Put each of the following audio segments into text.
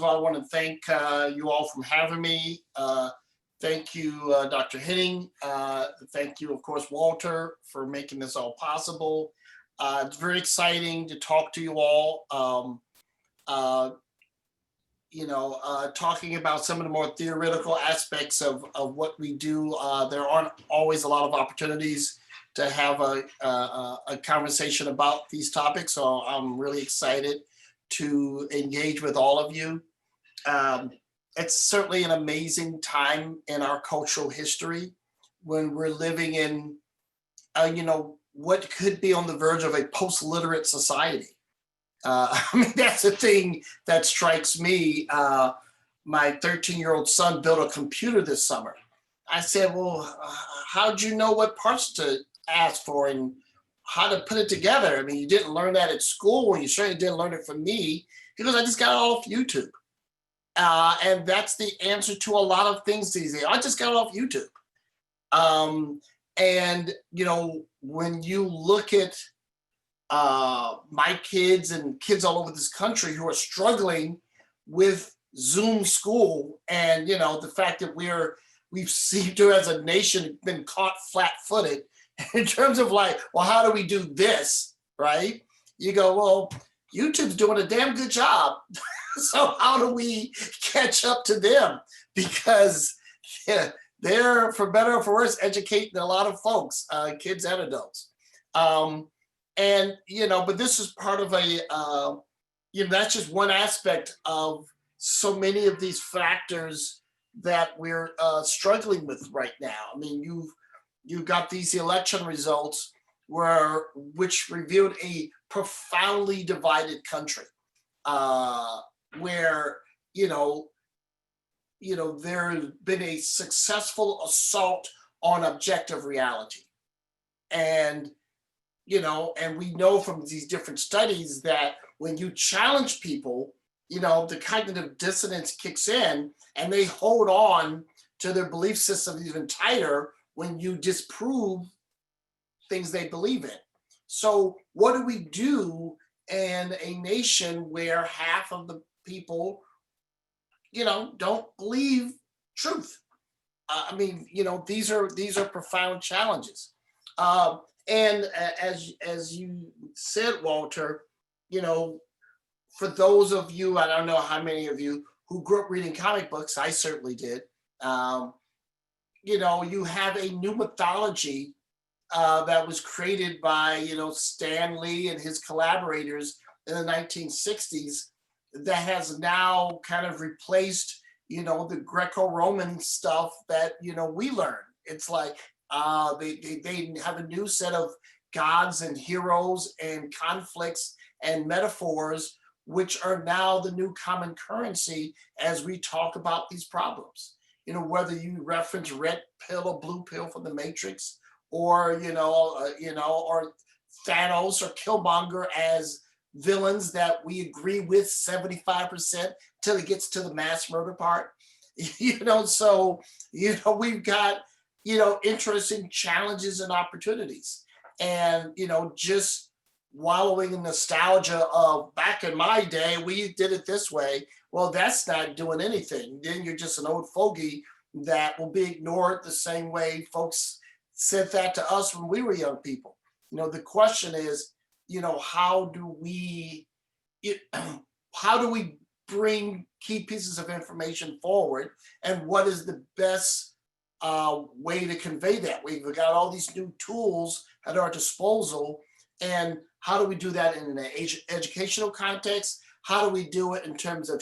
of all, I want to thank you all for having me. Thank you, Dr. Henning. Thank you, of course, Walter, for making this all possible. It's very exciting to talk to you all. Uh, talking about some of the more theoretical aspects of what we do. There aren't always a lot of opportunities to have a conversation about these topics, so I'm really excited to engage with all of you. Um, it's certainly an amazing time in our cultural history when we're living in, what could be on the verge of a post-literate society. I mean, that's the thing that strikes me. My 13-year-old son built a computer this summer. I said, well, how'd you know what parts to ask for and how to put it together? I mean, you didn't learn that at school, and you certainly didn't learn it from me. He goes, I just got it off YouTube. And that's the answer to a lot of things these days. I just got it off YouTube. And, when you look at my kids and kids all over this country who are struggling with Zoom school, and the fact that we've seemed to, as a nation, been caught flat-footed in terms of like, well, how do we do this, right? You go, well, YouTube's doing a damn good job. So how do we catch up to them? Because they're, for better or for worse, educating a lot of folks, kids and adults. But this is part of that's just one aspect of so many of these factors that we're struggling with right now. I mean, you've got these election results which revealed a profoundly divided country, where there's been a successful assault on objective reality, and we know from these different studies that when you challenge people, the cognitive dissonance kicks in and they hold on to their belief system even tighter when you disprove things they believe in. So what do we do in a nation where half of the people, don't believe truth? These are profound challenges. And as you said, Walter, for those of you, I don't know how many of you who grew up reading comic books, I certainly did. You have a new mythology that was created by, Stan Lee and his collaborators in the 1960s that has now kind of replaced, the Greco-Roman stuff that, we learned. It's like, they have a new set of gods and heroes and conflicts and metaphors, which are now the new common currency as we talk about these problems. Whether you reference red pill or blue pill from the Matrix, or or Thanos or Killmonger as villains that we agree with 75% till it gets to the mass murder part. So we've got interesting challenges and opportunities, and just wallowing in nostalgia of back in my day we did it this way. Well, that's not doing anything. Then you're just an old fogey that will be ignored the same way folks said that to us when we were young people. The question is, how do we bring key pieces of information forward, and what is the best way to convey that? We've got all these new tools at our disposal, and how do we do that in an educational context? How do we do it in terms of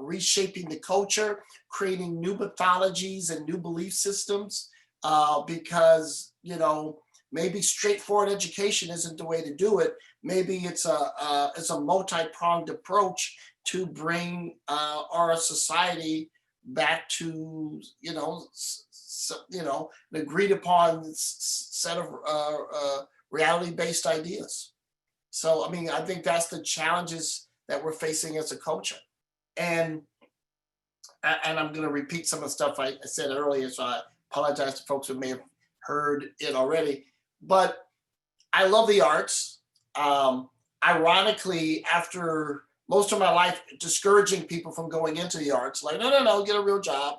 reshaping the culture, creating new mythologies and new belief systems? Because maybe straightforward education isn't the way to do it. Maybe it's a multi-pronged approach to bring our society back to an agreed upon set of reality-based ideas. So I think that's the challenges that we're facing as a culture. And I'm going to repeat some of the stuff I said earlier, so I apologize to folks who may have heard it already. But I love the arts. Ironically, after most of my life discouraging people from going into the arts, like, no, no, no, get a real job,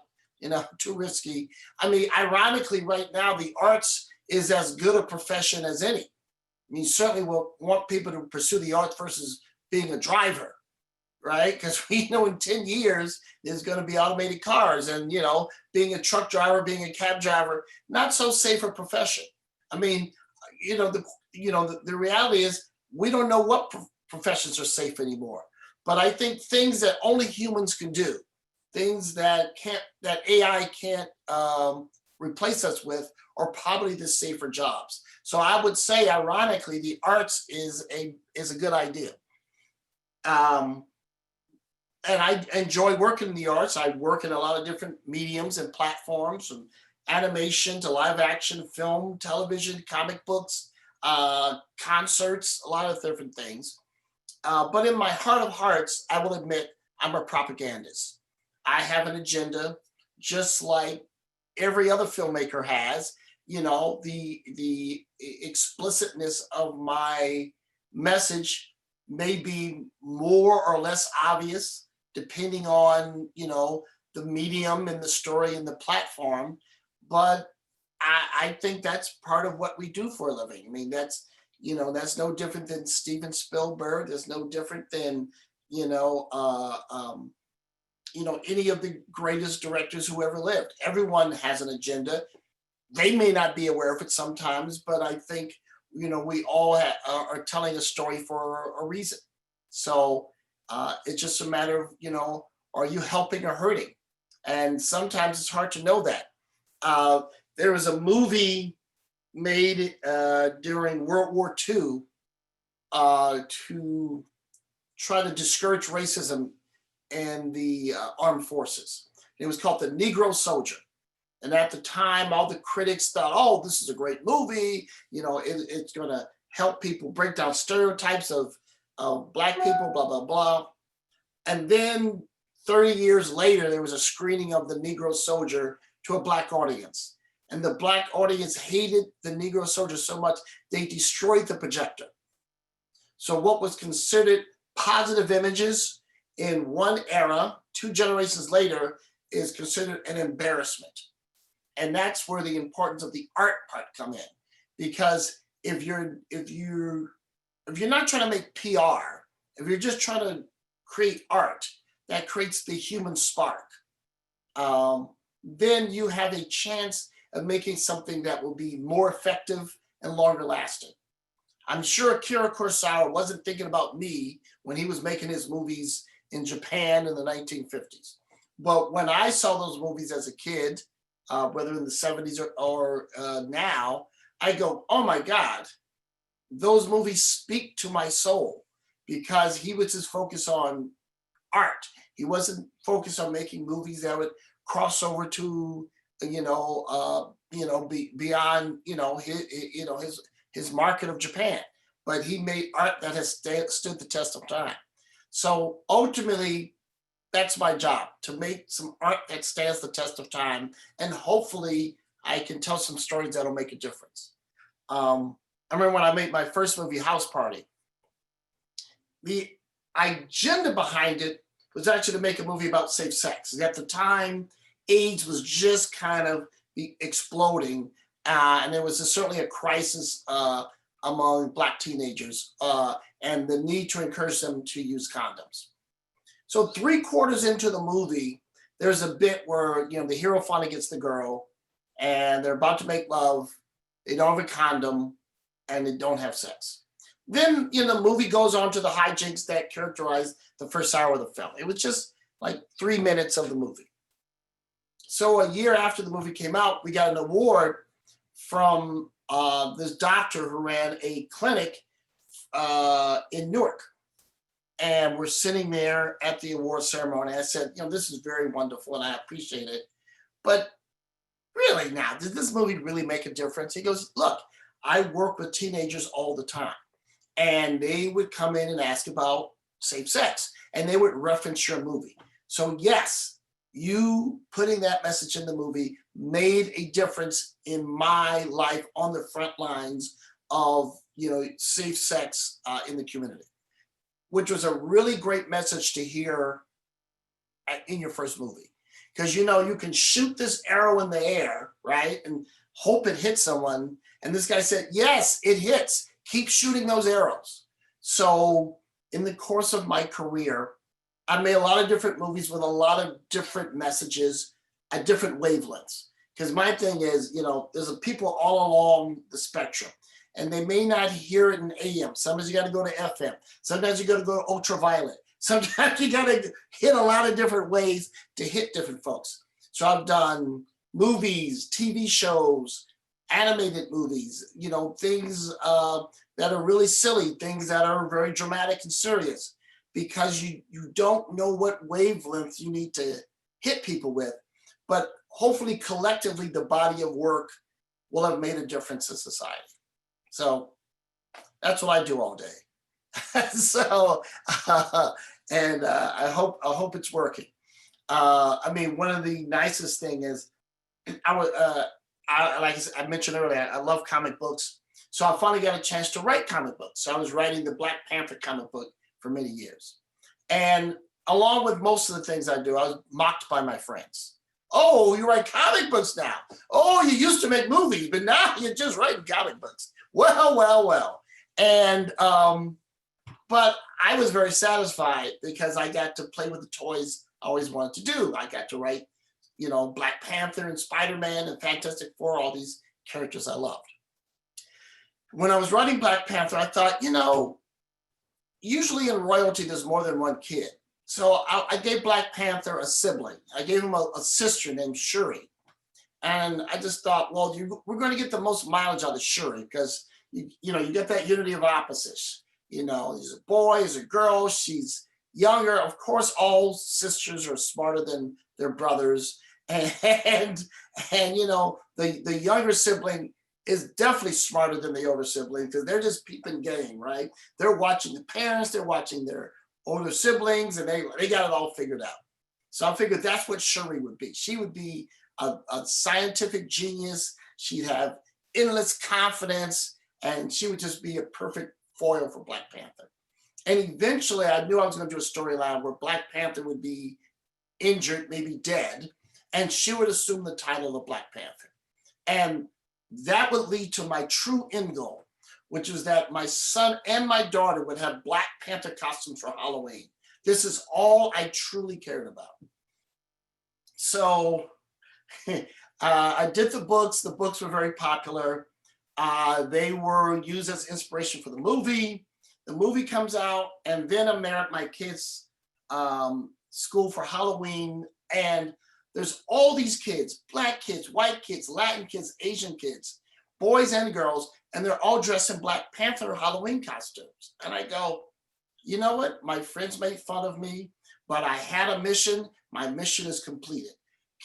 too risky. I mean, ironically, right now, the arts is as good a profession as any. I mean, certainly will want people to pursue the arts versus being a driver, right? Because we know in 10 years there's going to be automated cars, and being a truck driver, being a cab driver, not so safe a profession. I mean, the reality is we don't know what professions are safe anymore. But I think things that only humans can do, things that AI can't replace us with, are probably the safer jobs. So I would say, ironically, the arts is a good idea. Um, and I enjoy working in the arts. I work in a lot of different mediums and platforms, from animation to live action, film, television, comic books, concerts, a lot of different things. But in my heart of hearts, I will admit I'm a propagandist. I have an agenda, just like every other filmmaker has. The explicitness of my message may be more or less obvious depending on the medium and the story and the platform. But I think that's part of what we do for a living. I mean, that's no different than Steven Spielberg. That's no different than you know uh, um, any of the greatest directors who ever lived. Everyone has an agenda. They may not be aware of it sometimes, but I think we all are telling a story for a reason. So it's just a matter of are you helping or hurting? And sometimes it's hard to know that. Uh, there was a movie made during World War II to try to discourage racism in the armed forces. It was called The Negro Soldier. And at the time, all the critics thought, oh, this is a great movie. It's going to help people break down stereotypes of Black people, blah, blah, blah. And then 30 years later, there was a screening of The Negro Soldier to a Black audience. And the Black audience hated The Negro Soldier so much, they destroyed the projector. So what was considered positive images in one era, 2 generations later, is considered an embarrassment. And that's where the importance of the art part come in. Because if you're not trying to make PR, if you're just trying to create art that creates the human spark, then you have a chance of making something that will be more effective and longer lasting. I'm sure Akira Kurosawa wasn't thinking about me when he was making his movies in Japan in the 1950s. But when I saw those movies as a kid, whether in the 70s or now, I go, oh my God, those movies speak to my soul, because he was just focused on art. He wasn't focused on making movies that would cross over to, beyond, his market of Japan. But he made art that has stood the test of time. So ultimately, that's my job, to make some art that stands the test of time, and hopefully I can tell some stories that'll make a difference. I remember when I made my first movie, House Party. The agenda behind it was actually to make a movie about safe sex. At the time, AIDS was just kind of exploding, and there was certainly a crisis among Black teenagers, and the need to encourage them to use condoms. So 3/4 into the movie, there's a bit where the hero finally gets the girl, and they're about to make love. They don't have a condom, and they don't have sex. Then the movie goes on to the hijinks that characterize the first hour of the film. It was just like 3 minutes of the movie. So a year after the movie came out, we got an award from this doctor who ran a clinic in Newark. And we're sitting there at the award ceremony. I said, this is very wonderful and I appreciate it. But really now, did this movie really make a difference? He goes, look, I work with teenagers all the time. And they would come in and ask about safe sex. And they would reference your movie. So yes, you putting that message in the movie made a difference in my life on the front lines of safe sex in the community. which was a really great message to hear in your first movie. Because you can shoot this arrow in the air, right? And hope it hits someone. And this guy said, yes, it hits. Keep shooting those arrows. So in the course of my career, I made a lot of different movies with a lot of different messages at different wavelengths. Because my thing is, there's people all along the spectrum, and they may not hear it in AM. Sometimes you got to go to FM. Sometimes you got to go to ultraviolet. Sometimes you got to hit a lot of different ways to hit different folks. So I've done movies, TV shows, animated movies, things that are really silly, things that are very dramatic and serious, because you don't know what wavelength you need to hit people with. But hopefully collectively the body of work will have made a difference in society. So that's what I do all day. So and I hope it's working. One of the nicest thing is like I mentioned earlier, I love comic books. So I finally got a chance to write comic books. So I was writing the Black Panther comic book for many years. And along with most of the things I do, I was mocked by my friends. Oh, you write comic books now. Oh, you used to make movies, but now you're just writing comic books. Well. And, but I was very satisfied because I got to play with the toys I always wanted to do. I got to write, Black Panther and Spider-Man and Fantastic Four, all these characters I loved. When I was writing Black Panther, I thought, usually in royalty, there's more than one kid. So I gave Black Panther a sibling. I gave him a sister named Shuri. And I just thought, well, we're going to get the most mileage out of Shuri because, you get that unity of opposites. He's a boy, he's a girl, she's younger. Of course, all sisters are smarter than their brothers. And the younger sibling is definitely smarter than the older sibling because they're just peeping game, right? They're watching the parents, they're watching their older siblings, and they got it all figured out. So I figured that's what Shuri would be. She would be a scientific genius. She'd have endless confidence, and she would just be a perfect foil for Black Panther. And eventually I knew I was going to do a storyline where Black Panther would be injured, maybe dead, and she would assume the title of Black Panther. And that would lead to my true end goal, which was that my son and my daughter would have Black Panther costumes for Halloween. This is all I truly cared about. So I did the books. The books were very popular. They were used as inspiration for the movie. The movie comes out, and then I'm there at my kids' school for Halloween, and there's all these kids, Black kids, white kids, Latin kids, Asian kids, boys and girls, and they're all dressed in Black Panther Halloween costumes. And I go, you know what? My friends made fun of me, but I had a mission. My mission is completed.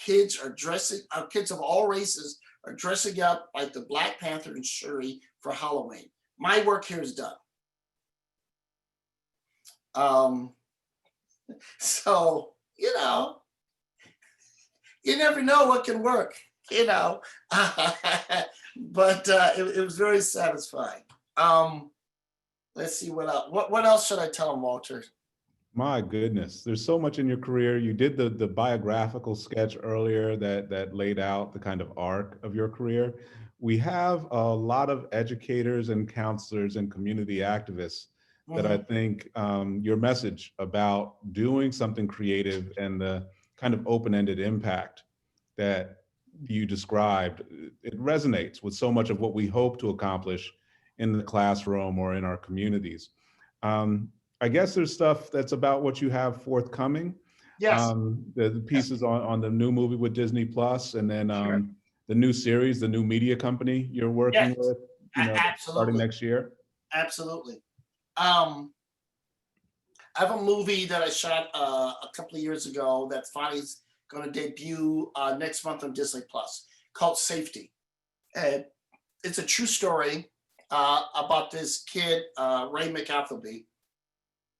Kids of all races are dressing up like the Black Panther and Shuri for Halloween. My work here is done. So, you never know what can work, but it was very satisfying. Let's see what else. What else should I tell them, Walter? My goodness, there's so much in your career. You did the biographical sketch earlier that laid out the kind of arc of your career. We have a lot of educators and counselors and community activists that I think your message about doing something creative and the kind of open-ended impact that you described, it resonates with so much of what we hope to accomplish in the classroom or in our communities. I guess there's stuff that's about what you have forthcoming. Yes. The pieces on the new movie with Disney Plus, and then Sure. The new series, the new media company you're working with, starting next year. Absolutely. I have a movie that I shot a couple of years ago that finally is going to debut next month on Disney Plus, called Safety. And it's a true story about this kid, Ray McAfee,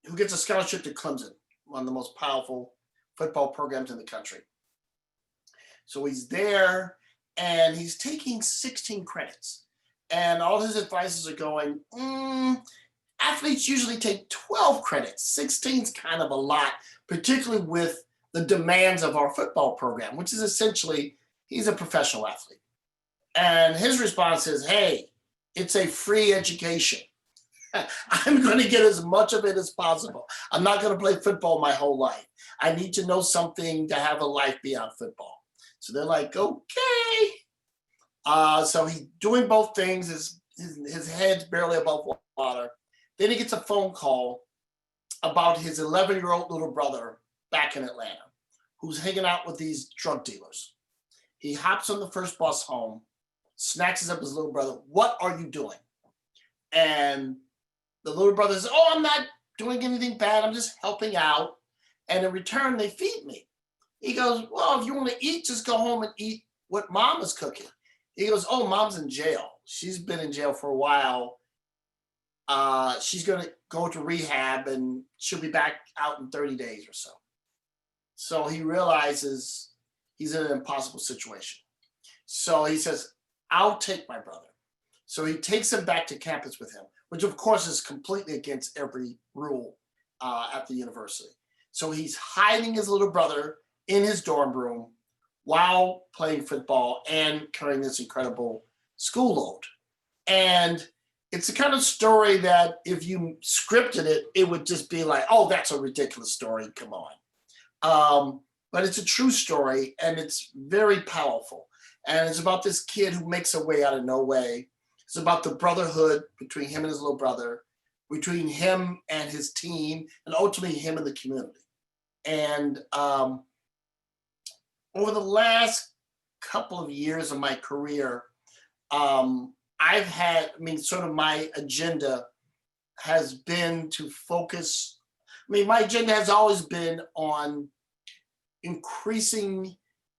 who gets a scholarship to Clemson, one of the most powerful football programs in the country. So he's there and he's taking 16 credits, and all his advisors are going, I athletes usually take 12 credits. 16 is kind of a lot, particularly with the demands of our football program, which is essentially he's a professional athlete. And his response is, hey, it's a free education. I'm going to get as much of it as possible. I'm not going to play football my whole life. I need to know something to have a life beyond football. So they're like, okay. So he's doing both things. His head's barely above water. Then he gets a phone call about his 11-year-old little brother back in Atlanta, who's hanging out with these drug dealers. He hops on the first bus home, snatches up his little brother. What are you doing? And the little brother says, oh, I'm not doing anything bad. I'm just helping out. And in return, they feed me. He goes, well, if you want to eat, just go home and eat what mom is cooking. He goes, oh, mom's in jail. She's been in jail for a while. She's going to go to rehab and she'll be back out in 30 days or so. So he realizes he's in an impossible situation. So he says, I'll take my brother. So he takes him back to campus with him, which of course is completely against every rule at the university. So he's hiding his little brother in his dorm room while playing football and carrying this incredible school load. And it's the kind of story that if you scripted it, it would just be like, oh, that's a ridiculous story, come on. But it's a true story and it's very powerful. And it's about this kid who makes a way out of no way. It's about the brotherhood between him and his little brother, between him and his team, and ultimately him and the community. And over the last couple of years of my career, I've had, sort of my agenda has been to focus, my agenda has always been on increasing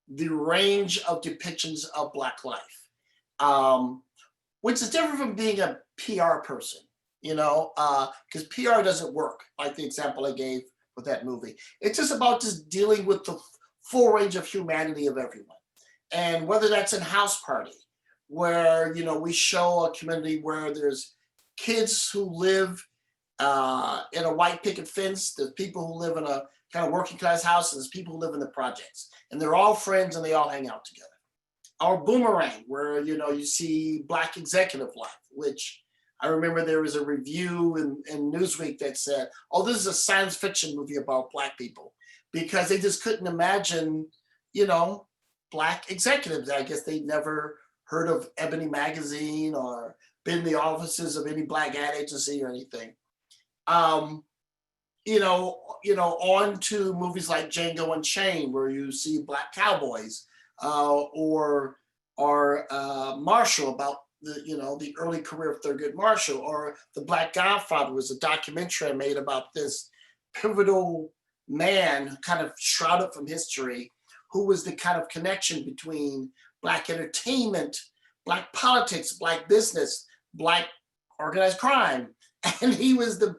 the range of depictions of Black life, which is different from being a PR person, because PR doesn't work, like the example I gave with that movie. It's just about just dealing with the full range of humanity of everyone. And whether that's in House Party, where, we show a community where there's kids who live in a white picket fence, there's people who live in a kind of working class house, and there's people who live in the projects. And they're all friends and they all hang out together. Or Boomerang, where, you see Black executive life, which I remember there was a review in Newsweek that said, oh, this is a science fiction movie about Black people, because they just couldn't imagine, Black executives. I guess they'd never heard of Ebony Magazine or been in the offices of any Black ad agency or anything. On to movies like Django Unchained, where you see Black cowboys, or Marshall, about the early career of Thurgood Marshall, or The Black Godfather was a documentary I made about this pivotal man kind of shrouded from history, who was the kind of connection between Black entertainment, Black politics, Black business, Black organized crime. And he was the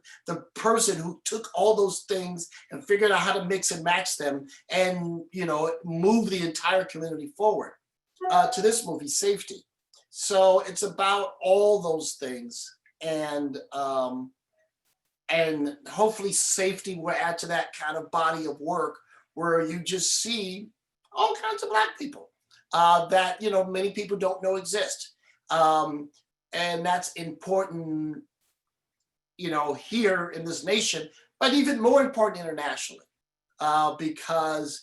person who took all those things and figured out how to mix and match them and, move the entire community forward to this movie, Safety. So it's about all those things. And hopefully Safety will add to that kind of body of work where you just see all kinds of Black people that, many people don't know exist. And that's important, here in this nation, but even more important internationally, because,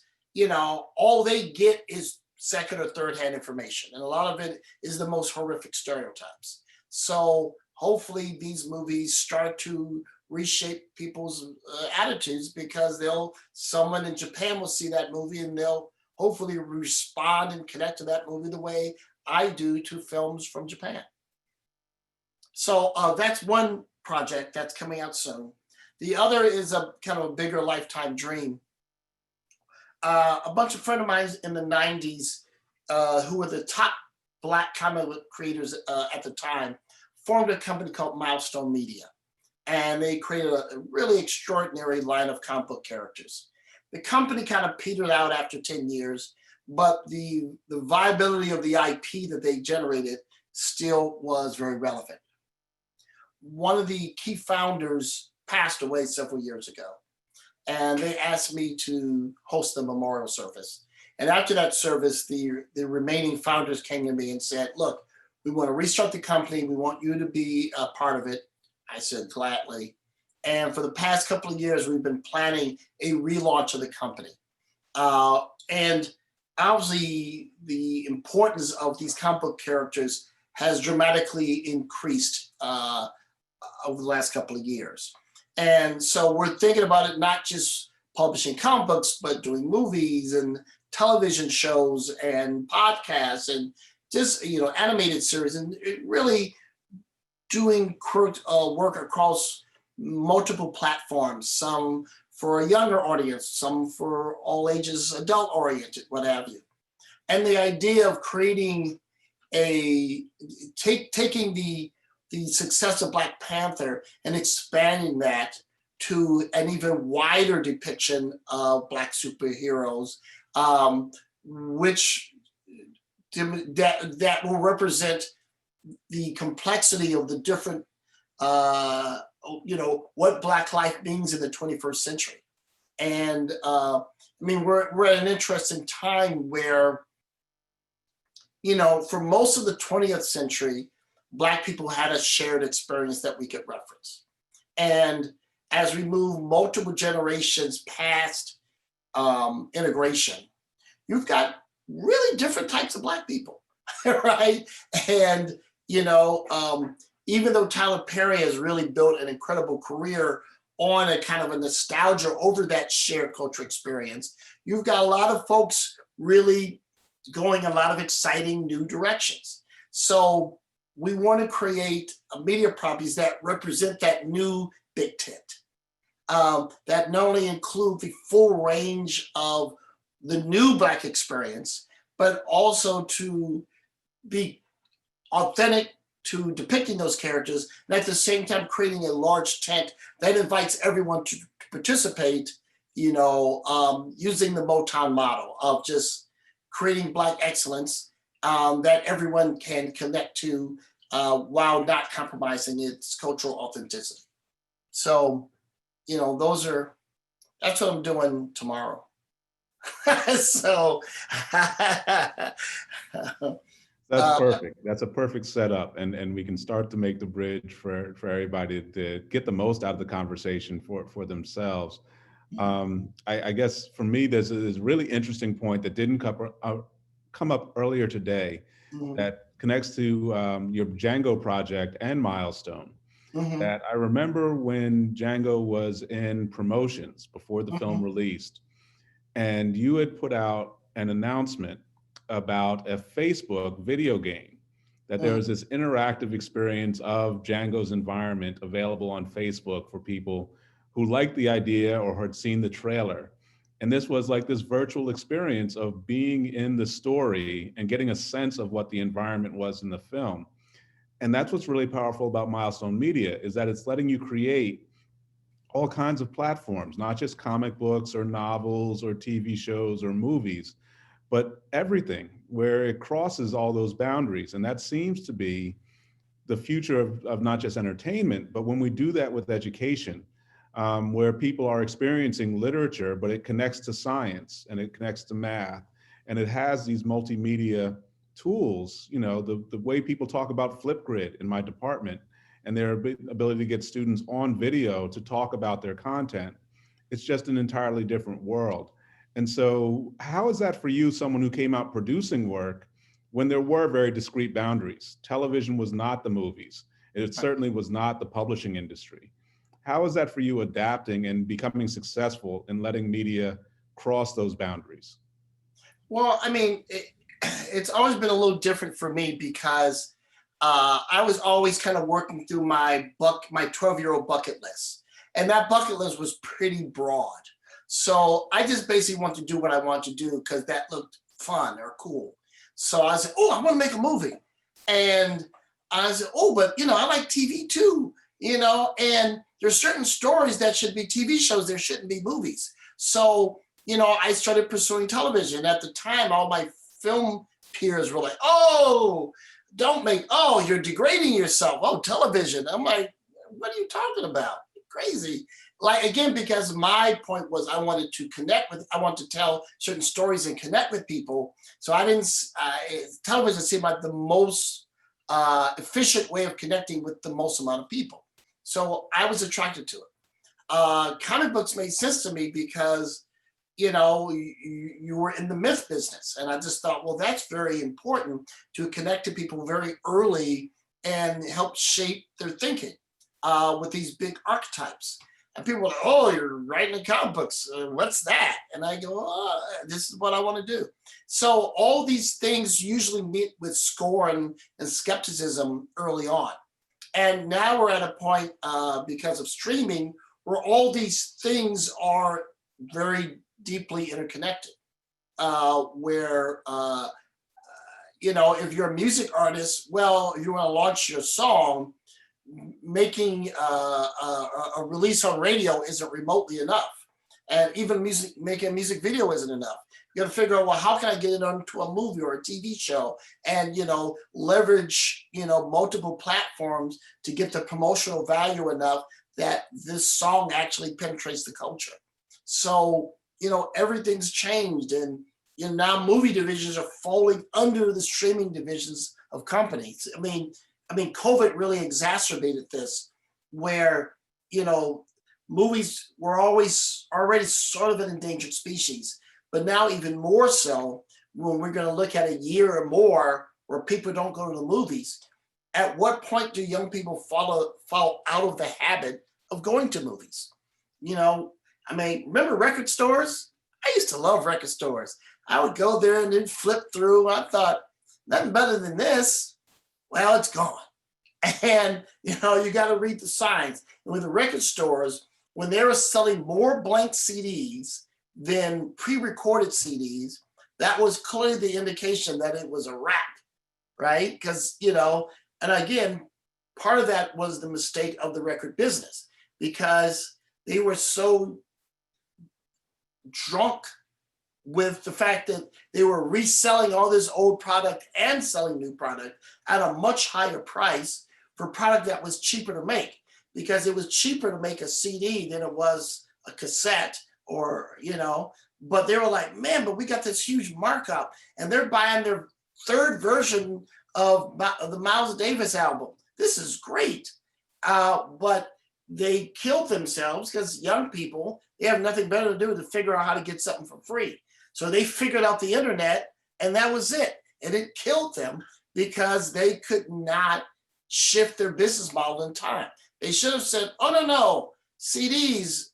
all they get is second or third hand information. And a lot of it is the most horrific stereotypes. So hopefully these movies start to reshape people's attitudes, because someone in Japan will see that movie and they'll hopefully respond and connect to that movie the way I do to films from Japan. So that's one project that's coming out soon. The other is a kind of a bigger lifetime dream. A bunch of friends of mine in the 90s, who were the top Black comic book creators at the time, formed a company called Milestone Media. And they created a really extraordinary line of comic book characters. The company kind of petered out after 10 years, but the viability of the IP that they generated still was very relevant. one of the key founders passed away several years ago. And they asked me to host the memorial service. And after that service, the remaining founders came to me and said, look, we want to restart the company. We want you to be a part of it. I said, gladly. And for the past couple of years, we've been planning a relaunch of the company. And obviously, the importance of these comic book characters has dramatically increased over the last couple of years. And so we're thinking about it, not just publishing comic books, but doing movies and television shows and podcasts and just, animated series, and really doing work across multiple platforms, some for a younger audience, some for all ages, adult oriented, what have you. And the idea of creating taking the success of Black Panther and expanding that to an even wider depiction of Black superheroes, which that will represent the complexity of the different, what Black life means in the 21st century. And we're at an interesting time where, for most of the 20th century, Black people had a shared experience that we could reference. And as we move multiple generations past integration, you've got really different types of Black people, right? And, even though Tyler Perry has really built an incredible career on a kind of a nostalgia over that shared culture experience, you've got a lot of folks really going a lot of exciting new directions. So we want to create media properties that represent that new big tent, that not only include the full range of the new Black experience, but also to be authentic to depicting those characters, and at the same time creating a large tent that invites everyone to participate, using the Motown model of just creating Black excellence that everyone can connect to while not compromising its cultural authenticity. So, that's what I'm doing tomorrow. So That's perfect. That's a perfect setup. And we can start to make the bridge for everybody to get the most out of the conversation for themselves. I guess for me, there's this really interesting point that didn't come up earlier today that connects to your Django project and Milestone. That I remember when Django was in promotions before the film released, and you had put out an announcement about a Facebook video game, that there was this interactive experience of Django's environment available on Facebook for people who liked the idea or had seen the trailer. And this was like this virtual experience of being in the story and getting a sense of what the environment was in the film. And that's what's really powerful about Milestone Media, is that it's letting you create all kinds of platforms, not just comic books or novels or TV shows or movies, but everything, where it crosses all those boundaries. And that seems to be the future of not just entertainment, but when we do that with education, where people are experiencing literature, but it connects to science and it connects to math, and it has these multimedia tools, the way people talk about Flipgrid in my department and their ability to get students on video to talk about their content. It's just an entirely different world. And so how is that for you, someone who came out producing work when there were very discrete boundaries? Television was not the movies. It certainly was not the publishing industry. How is that for you, adapting and becoming successful in letting media cross those boundaries? Well, it's always been a little different for me because I was always kind of working through my 12-year-old bucket list. And that bucket list was pretty broad. So I just basically want to do what I want to do because that looked fun or cool. So I said, I want to make a movie. And I said, but I like TV too, and there's certain stories that should be TV shows, there shouldn't be movies. So, I started pursuing television. At the time, all my film peers were like, you're degrading yourself. Oh, television. I'm like, what are you talking about? You're crazy. Like again, because my point was I wanted to I want to tell certain stories and connect with people. So I didn't, television seemed like the most efficient way of connecting with the most amount of people. So I was attracted to it. Comic books made sense to me because you were in the myth business, and I just thought, well, that's very important to connect to people very early and help shape their thinking with these big archetypes. And people are like, oh, you're writing in comic books. What's that? And I go, oh, this is what I want to do. So all these things usually meet with scorn and skepticism early on. And now we're at a point because of streaming where all these things are very deeply interconnected. If you're a music artist, well, if you want to launch your song, making a release on radio isn't remotely enough. And even making a music video isn't enough. You got to figure out, well, how can I get it onto a movie or a TV show, and leverage multiple platforms to get the promotional value enough that this song actually penetrates the culture. So everything's changed, and now movie divisions are falling under the streaming divisions of companies. I mean, COVID really exacerbated this, where movies were always already sort of an endangered species. But now even more so, when we're going to look at a year or more where people don't go to the movies, at what point do young people fall out of the habit of going to movies? Remember record stores? I used to love record stores. I would go there and then flip through. I thought, nothing better than this. Well, it's gone. And, you got to read the signs. And with the record stores, when they were selling more blank CDs than pre-recorded CDs, that was clearly the indication that it was a wrap, right? Because, and again, part of that was the mistake of the record business, because they were so drunk with the fact that they were reselling all this old product and selling new product at a much higher price for product that was cheaper to make, because it was cheaper to make a CD than it was a cassette, or but they were like, man, but we got this huge markup, and they're buying their third version of the Miles Davis album. This is great. But they killed themselves because young people, they have nothing better to do to figure out how to get something for free. So they figured out the internet, and that was it. And it killed them because they could not shift their business model in time. They should have said, oh, no, CDs,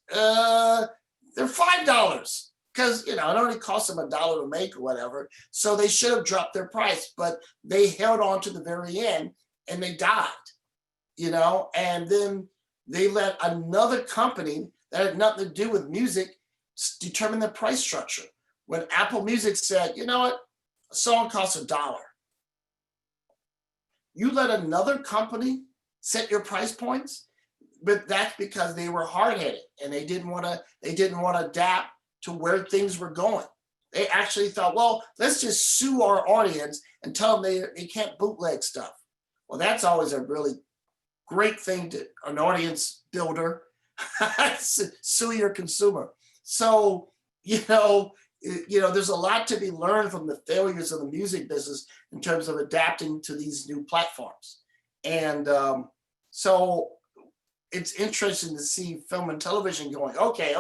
they're $5 because, it only costs them $1 to make or whatever. So they should have dropped their price, but they held on to the very end and they died, and then they let another company that had nothing to do with music determine the price structure. When Apple Music said, you know what, a song costs $1. You let another company set your price points, but that's because they were hard-headed and they didn't want to adapt to where things were going. They actually thought, well, let's just sue our audience and tell them they can't bootleg stuff. Well, that's always a really great thing to an audience builder. Sue your consumer. So, there's a lot to be learned from the failures of the music business in terms of adapting to these new platforms. And so it's interesting to see film and television going, okay,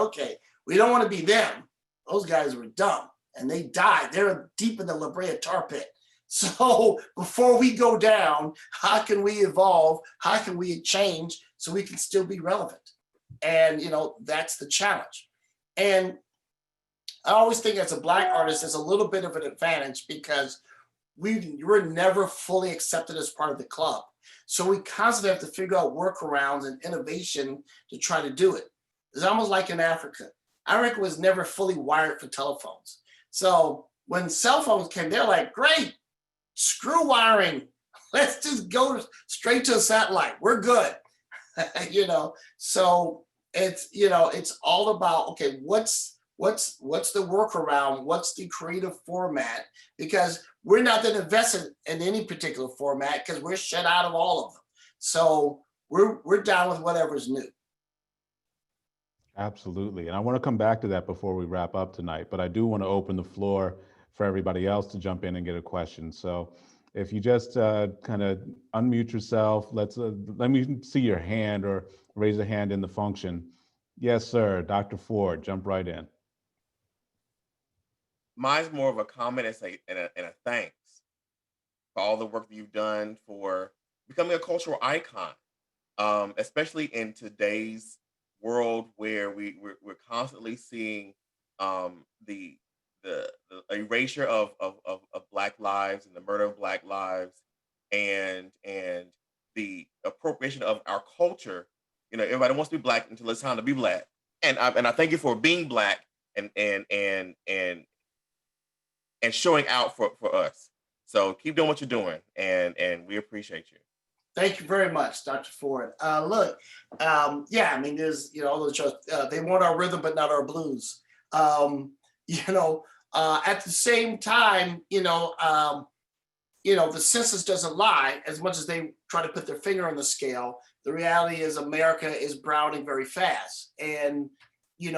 we don't want to be them. Those guys were dumb and they died. They're deep in the La Brea tar pit. So before we go down, how can we evolve? How can we change so we can still be relevant? And, that's the challenge. And I always think as a Black artist, there's a little bit of an advantage because we were never fully accepted as part of the club. So we constantly have to figure out workarounds and innovation to try to do it. It's almost like in Africa. Africa was never fully wired for telephones. So when cell phones came, they're like, great, screw wiring. Let's just go straight to a satellite. We're good. So it's all about, okay, what's the workaround? What's the creative format? Because we're not then invested in any particular format because we're shut out of all of them. So we're down with whatever's new. Absolutely. And I want to come back to that before we wrap up tonight, but I do want to open the floor for everybody else to jump in and get a question. So if you just kind of unmute yourself, let me see your hand or raise a hand in the function. Yes, sir. Dr. Ford, jump right in. Mine's more of a comment and a thanks for all the work that you've done for becoming a cultural icon, especially in today's world where we're constantly seeing the the erasure of Black lives and the murder of Black lives and the appropriation of our culture. You know, everybody wants to be Black until it's time to be Black. And I thank you for being Black and showing out for us. So keep doing what you're doing, and we appreciate you. Thank you very much, Dr. Ford. Look, yeah, I mean, there's, all those shows, they want our rhythm, but not our blues. At the same time, the census doesn't lie. As much as they try to put their finger on the scale, the reality is America is browning very fast. And, we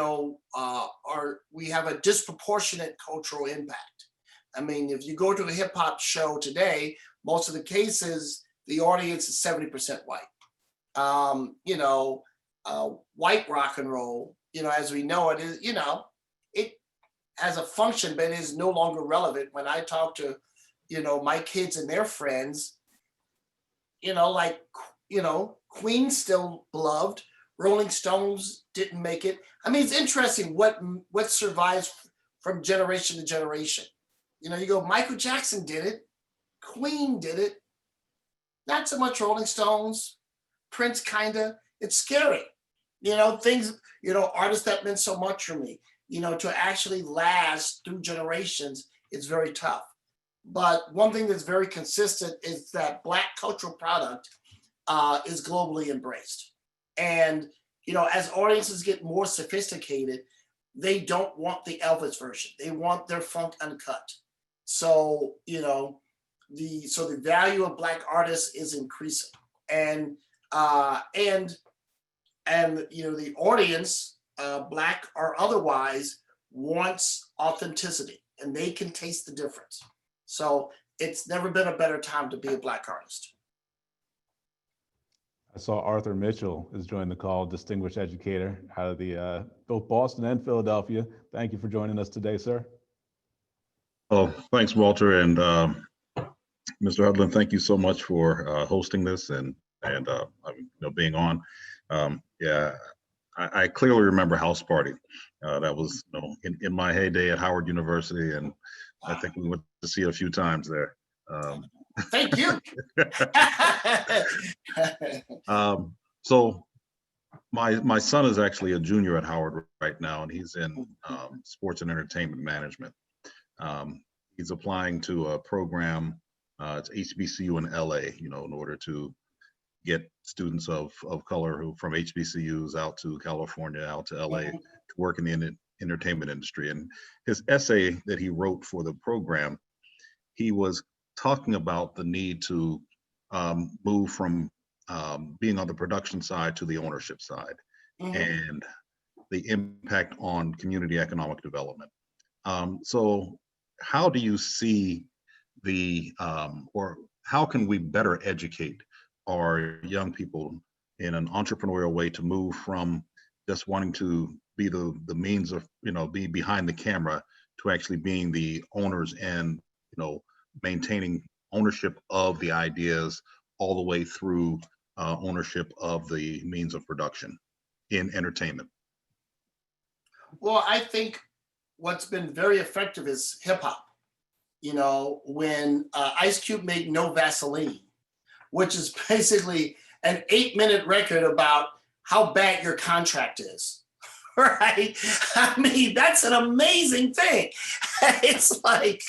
have a disproportionate cultural impact. I mean, if you go to a hip hop show today, most of the cases, the audience is 70% white. White rock and roll, as we know it is, it has a function, but it is no longer relevant. When I talk to, my kids and their friends, Queen's still beloved. Rolling Stones didn't make it. I mean, it's interesting what survives from generation to generation. You go, Michael Jackson did it, Queen did it, not so much Rolling Stones, Prince kinda. It's scary. Things, artists that meant so much for me, to actually last through generations, it's very tough. But one thing that's very consistent is that Black cultural product is globally embraced. And, as audiences get more sophisticated, they don't want the Elvis version. They want their funk uncut. So, the value of Black artists is increasing. And the audience, Black or otherwise, wants authenticity, and they can taste the difference. So it's never been a better time to be a Black artist. I saw Arthur Mitchell has joined the call, distinguished educator out of the both Boston and Philadelphia. Thank you for joining us today, sir. Oh, thanks, Walter, and Mr. Hudlin. Thank you so much for hosting this and being on. I clearly remember House Party. That was in my heyday at Howard University, and I think we went to see it a few times there. Thank you. So my son is actually a junior at Howard right now, and he's in sports and entertainment management. He's applying to a program. It's HBCU in LA, in order to get students of color who from HBCUs out to California, out to LA to work in the entertainment industry. And his essay that he wrote for the program, he was talking about the need to move from being on the production side to the ownership side, and the impact on community economic development. So how do you see or how can we better educate our young people in an entrepreneurial way to move from just wanting to be the means of, be behind the camera to actually being the owners and, maintaining ownership of the ideas all the way through ownership of the means of production in entertainment? Well, I think what's been very effective is hip hop. When Ice Cube made No Vaseline, which is basically an 8-minute record about how bad your contract is, right? I mean, that's an amazing thing. It's like,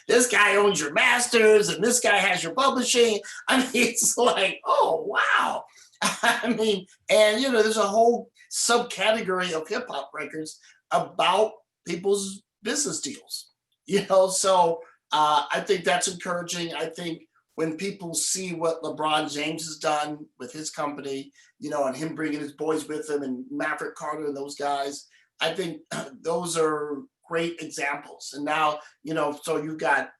this guy owns your masters and this guy has your publishing. I mean, it's like, oh, wow. I mean, and, there's a whole subcategory of hip hop records about people's business deals, so I think that's encouraging. I think when people see what LeBron James has done with his company, and him bringing his boys with him and Maverick Carter and those guys, I think those are great examples. And now, so you've got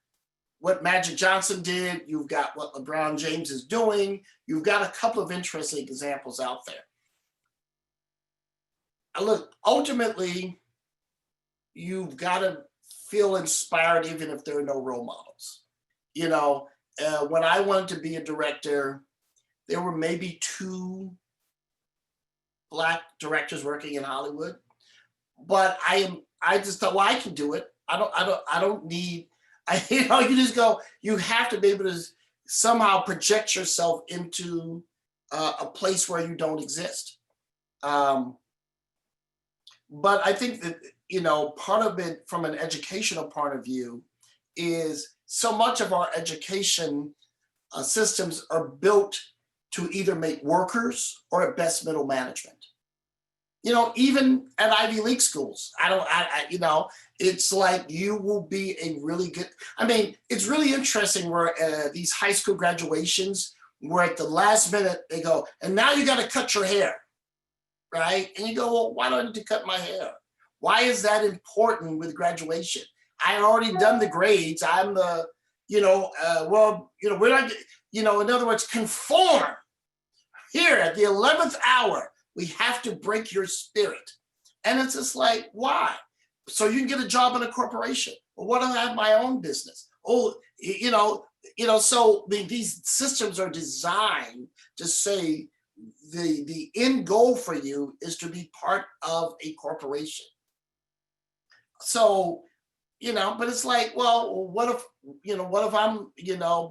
what Magic Johnson did, you've got what LeBron James is doing, you've got a couple of interesting examples out there. Look, ultimately, you've got to feel inspired even if there are no role models. When I wanted to be a director, there were maybe 2 Black directors working in Hollywood, but I just thought, well, I can do it. I don't need, you just go, you have to be able to somehow project yourself into a place where you don't exist. But I think that, part of it from an educational point of view is so much of our education systems are built to either make workers or at best middle management. Even at Ivy League schools, it's like you will be a really good, it's really interesting where these high school graduations, where at the last minute they go, and now you got to cut your hair, right? And you go, well, why do I need to cut my hair? Why is that important with graduation? I already done the grades. I'm the, we're not, in other words, conform. Here at the 11th hour, we have to break your spirit. And it's just like, why? So you can get a job in a corporation. Well, what if I have my own business? Oh, so these systems are designed to say the end goal for you is to be part of a corporation. So, but it's like, well, what if I'm,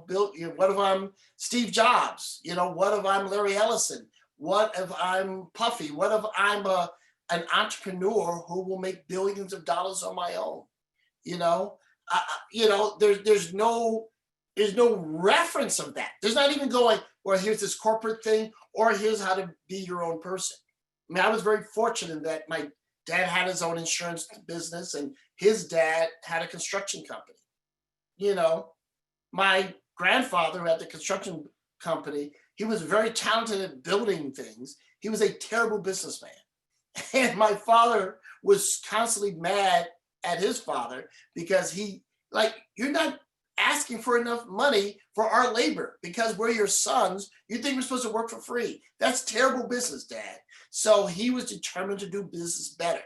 Bill, what if I'm Steve Jobs? What if I'm Larry Ellison? What if I'm Puffy? What if I'm an entrepreneur who will make billions of dollars on my own? There's no reference of that. There's not even going, well, here's this corporate thing, or here's how to be your own person. I was very fortunate that my dad had his own insurance business and his dad had a construction company. My grandfather had the construction company. He was very talented at building things. He was a terrible businessman. And my father was constantly mad at his father because you're not asking for enough money for our labor because we're your sons. You think we're supposed to work for free. That's terrible business, Dad. So he was determined to do business better.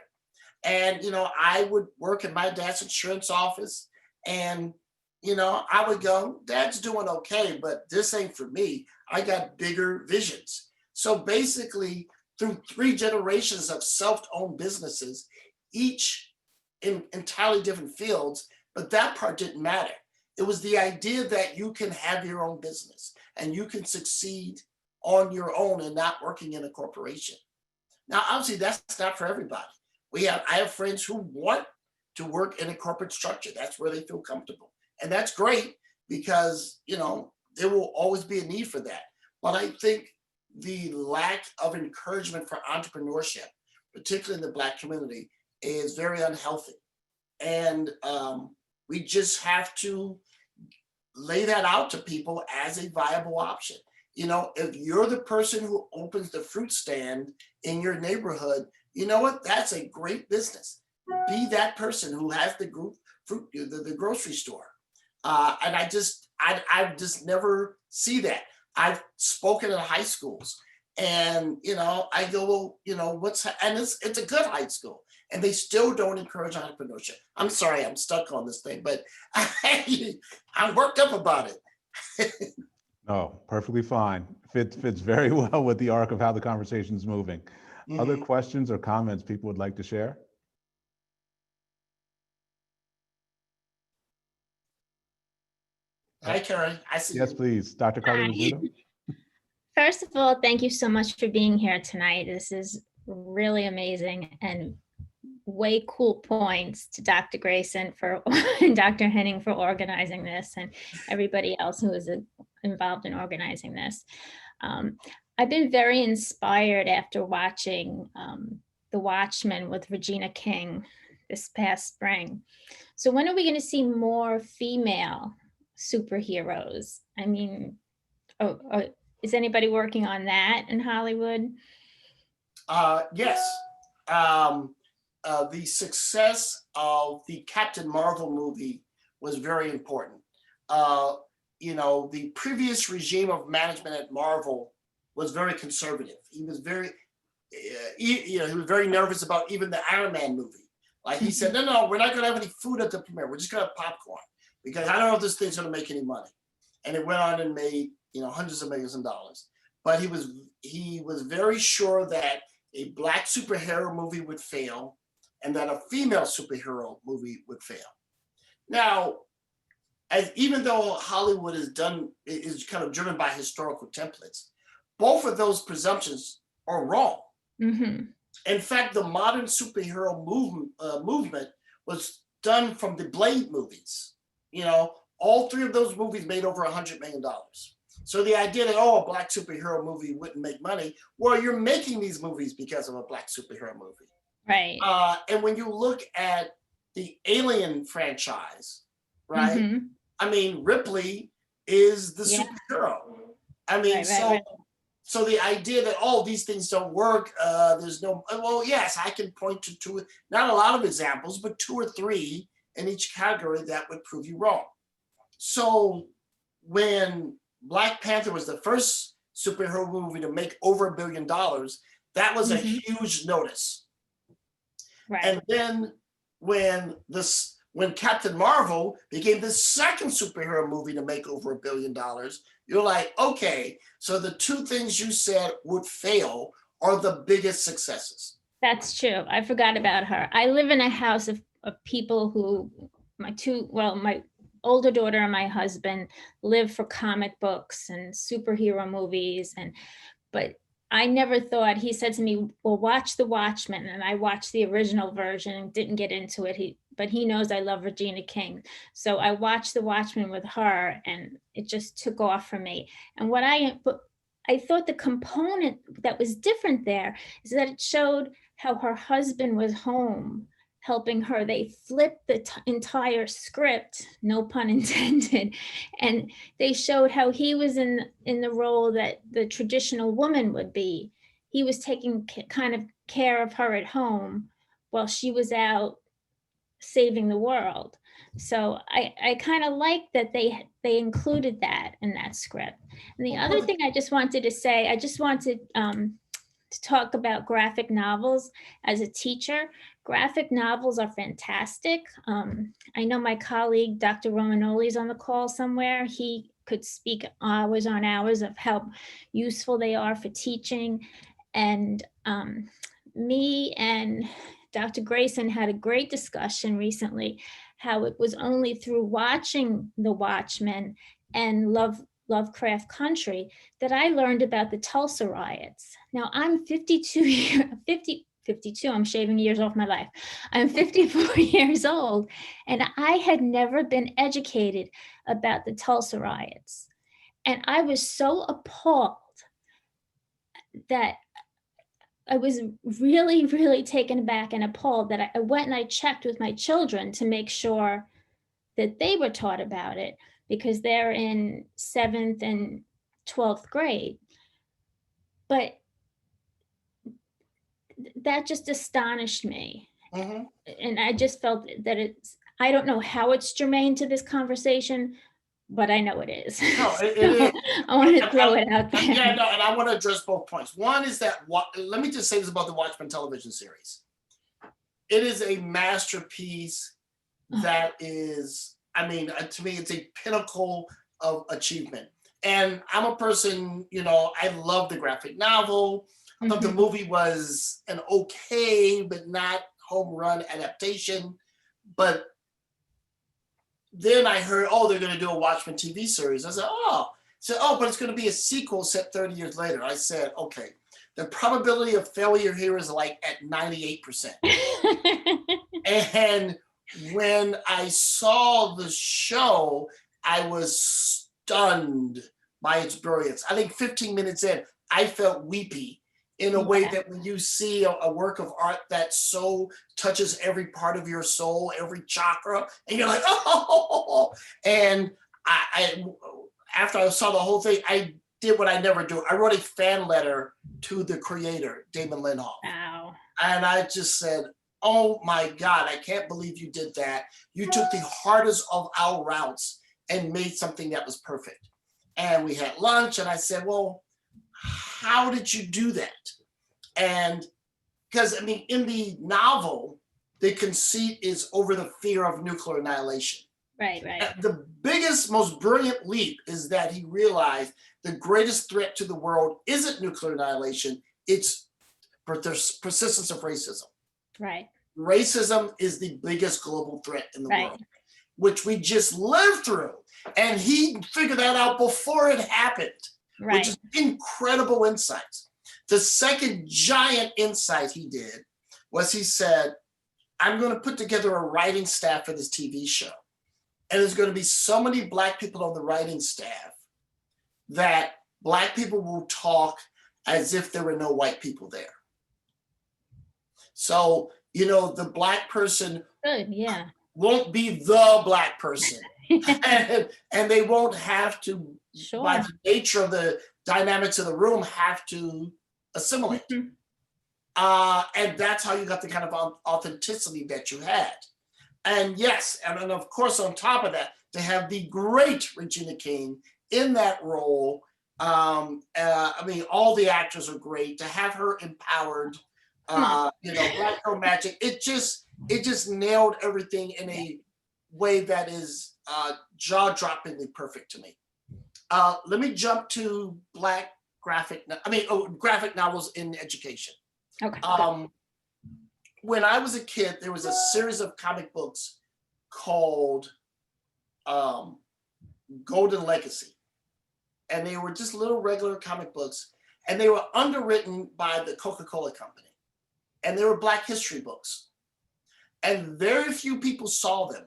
And, I would work in my dad's insurance office and, I would go, Dad's doing okay, but this ain't for me. I got bigger visions. So basically, through 3 generations of self-owned businesses, each in entirely different fields, but that part didn't matter. It was the idea that you can have your own business and you can succeed on your own and not working in a corporation. Now, obviously, that's not for everybody. I have friends who want to work in a corporate structure. That's where they feel comfortable. And that's great because, there will always be a need for that. But I think the lack of encouragement for entrepreneurship, particularly in the Black community, is very unhealthy. And we just have to lay that out to people as a viable option. If you're the person who opens the fruit stand in your neighborhood, you know what? That's a great business. Be that person who has the grocery store. And I just never see that. I've spoken at high schools and, I go, well, and it's a good high school and they still don't encourage entrepreneurship. I'm sorry, I'm stuck on this thing, but I'm worked up about it. No, perfectly fine. Fits very well with the arc of how the conversation is moving. Mm-hmm. Other questions or comments people would like to share? Hi, Carrie. I see Yes, you. Please. Dr. Carter Rizzuto. First of all, thank you so much for being here tonight. This is really amazing and way cool points to Dr. Greason and Dr. Henning for organizing this and everybody else who is involved in organizing this. I've been very inspired after watching The Watchmen with Regina King this past spring. So when are we going to see more female superheroes. I mean, is anybody working on that in Hollywood? Yes. The success of the Captain Marvel movie was very important. The previous regime of management at Marvel was very conservative. He was very, he was very nervous about even the Iron Man movie. Like he said, no, we're not going to have any food at the premiere. We're just going to have popcorn because I don't know if this thing's going to make any money. And it went on and made, hundreds of millions of dollars. But he was very sure that a Black superhero movie would fail and that a female superhero movie would fail. Now, even though Hollywood is kind of driven by historical templates, both of those presumptions are wrong. Mm-hmm. In fact, the modern superhero movement was done from the Blade movies. All three of those movies made over $100 million. So the idea that, a Black superhero movie wouldn't make money, well, you're making these movies because of a Black superhero movie. Right. And when you look at the Alien franchise, right? Mm-hmm. I mean, Ripley is the superhero. I mean, so the idea that, these things don't work, there's no, well, yes, I can point to two, not a lot of examples, but 2 or 3 in each category that would prove you wrong. So when Black Panther was the first superhero movie to make over $1 billion, that was a huge notice. Right. And then when Captain Marvel became the second superhero movie to make over $1 billion, you're like, okay, so the 2 things you said would fail are the biggest successes. That's true. I forgot about her. I live in a house of people who, my older daughter and my husband live for comic books and superhero movies. But I never thought, he said to me, well, watch The Watchmen. And I watched the original version and didn't get into it. But he knows I love Regina King. So I watched The Watchmen with her and it just took off for me. And I thought the component that was different there is that it showed how her husband was home helping her. They flipped the entire script, no pun intended, and they showed how he was in the role that the traditional woman would be. He was taking kind of care of her at home while she was out saving the world. So I kind of like that they included that in that script. And the other thing I just wanted to say, I just wanted to talk about graphic novels as a teacher. Graphic novels are fantastic. I know my colleague, Dr. Romanoli, is on the call somewhere. He could speak hours on hours of how useful they are for teaching. And me and Dr. Greason had a great discussion recently, how it was only through watching The Watchmen and Lovecraft Country that I learned about the Tulsa riots. Now I'm 52, I'm shaving years off my life. I'm 54 years old, and I had never been educated about the Tulsa riots. And I was so appalled that I was really, really taken aback and appalled that I went and I checked with my children to make sure that they were taught about it, because they're in 7th and 12th grade. But that just astonished me. Mm-hmm. And I just felt that I don't know how it's germane to this conversation, but I know it is. No, it is. I want to throw it out there. Yeah, no, and I want to address both points. One is that, let me just say this about the Watchmen television series. It is a masterpiece that is, I mean, to me, it's a pinnacle of achievement. And I'm a person, I love the graphic novel. I thought the movie was an okay, but not home run adaptation. But then I heard, they're going to do a Watchmen TV series. I said, but it's going to be a sequel set 30 years later. I said, okay, the probability of failure here is like at 98%. And when I saw the show, I was stunned by its brilliance. I think 15 minutes in, I felt weepy in a way that when you see a work of art that so touches every part of your soul, every chakra, and you're like, and I after I saw the whole thing, I did what I never do. I wrote a fan letter to the creator, Damon Linhoff. Wow. And I just said, oh my God, I can't believe you did that. You took the hardest of our routes and made something that was perfect. And we had lunch and I said, well, how did you do that? And because, I mean, in the novel, the conceit is over the fear of nuclear annihilation. Right, right. The biggest, most brilliant leap is that he realized the greatest threat to the world isn't nuclear annihilation, it's the persistence of racism. Right. Racism is the biggest global threat in the Right. world, which we just lived through. And he figured that out before it happened, Right. which is incredible insights. The second giant insight he did was he said, I'm going to put together a writing staff for this TV show. And there's going to be so many Black people on the writing staff that Black people will talk as if there were no white people there. So, you know, the Black person Good, yeah. won't be the Black person. and they won't have to, Sure. by the nature of the dynamics of the room, have to assimilate. Mhm. And that's how you got the kind of authenticity that you had. And yes, and then of course, on top of that, to have the great Regina King in that role. I mean, all the actors are great. To have her empowered, you know, Black Girl Magic, it just nailed everything in a way that is jaw-droppingly perfect to me. Let me jump to graphic novels in education. Okay. When I was a kid, there was a series of comic books called Golden Legacy. And they were just little regular comic books. And they were underwritten by the Coca-Cola Company. And they were Black history books. And very few people saw them.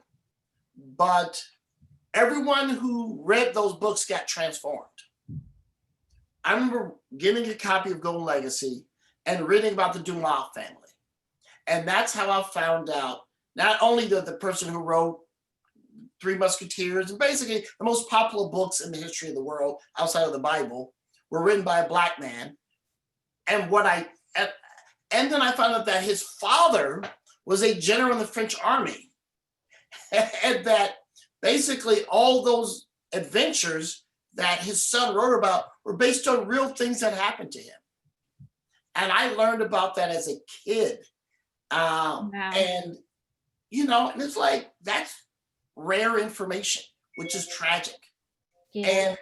But everyone who read those books got transformed. I remember getting a copy of Golden Legacy and reading about the Dumas family. And that's how I found out not only that the person who wrote Three Musketeers and basically the most popular books in the history of the world outside of the Bible were written by a Black man. And then I found out that his father was a general in the French army. And that basically all those adventures that his son wrote about were based on real things that happened to him. And I learned about that as a kid. Wow. And, you know, and it's like, that's rare information, which is tragic. Yeah. And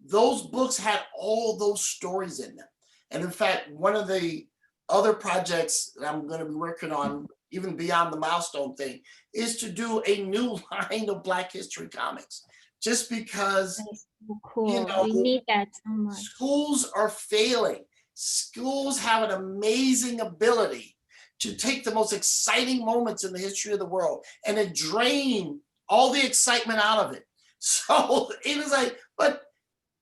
those books had all those stories in them. And in fact, one of the other projects that I'm going to be working on, even beyond the milestone thing, is to do a new line of Black history comics. Just because, That's so cool. you know, We need that so much. schools are failing. Schools have an amazing ability to take the most exciting moments in the history of the world and then drain all the excitement out of it. So it was like, but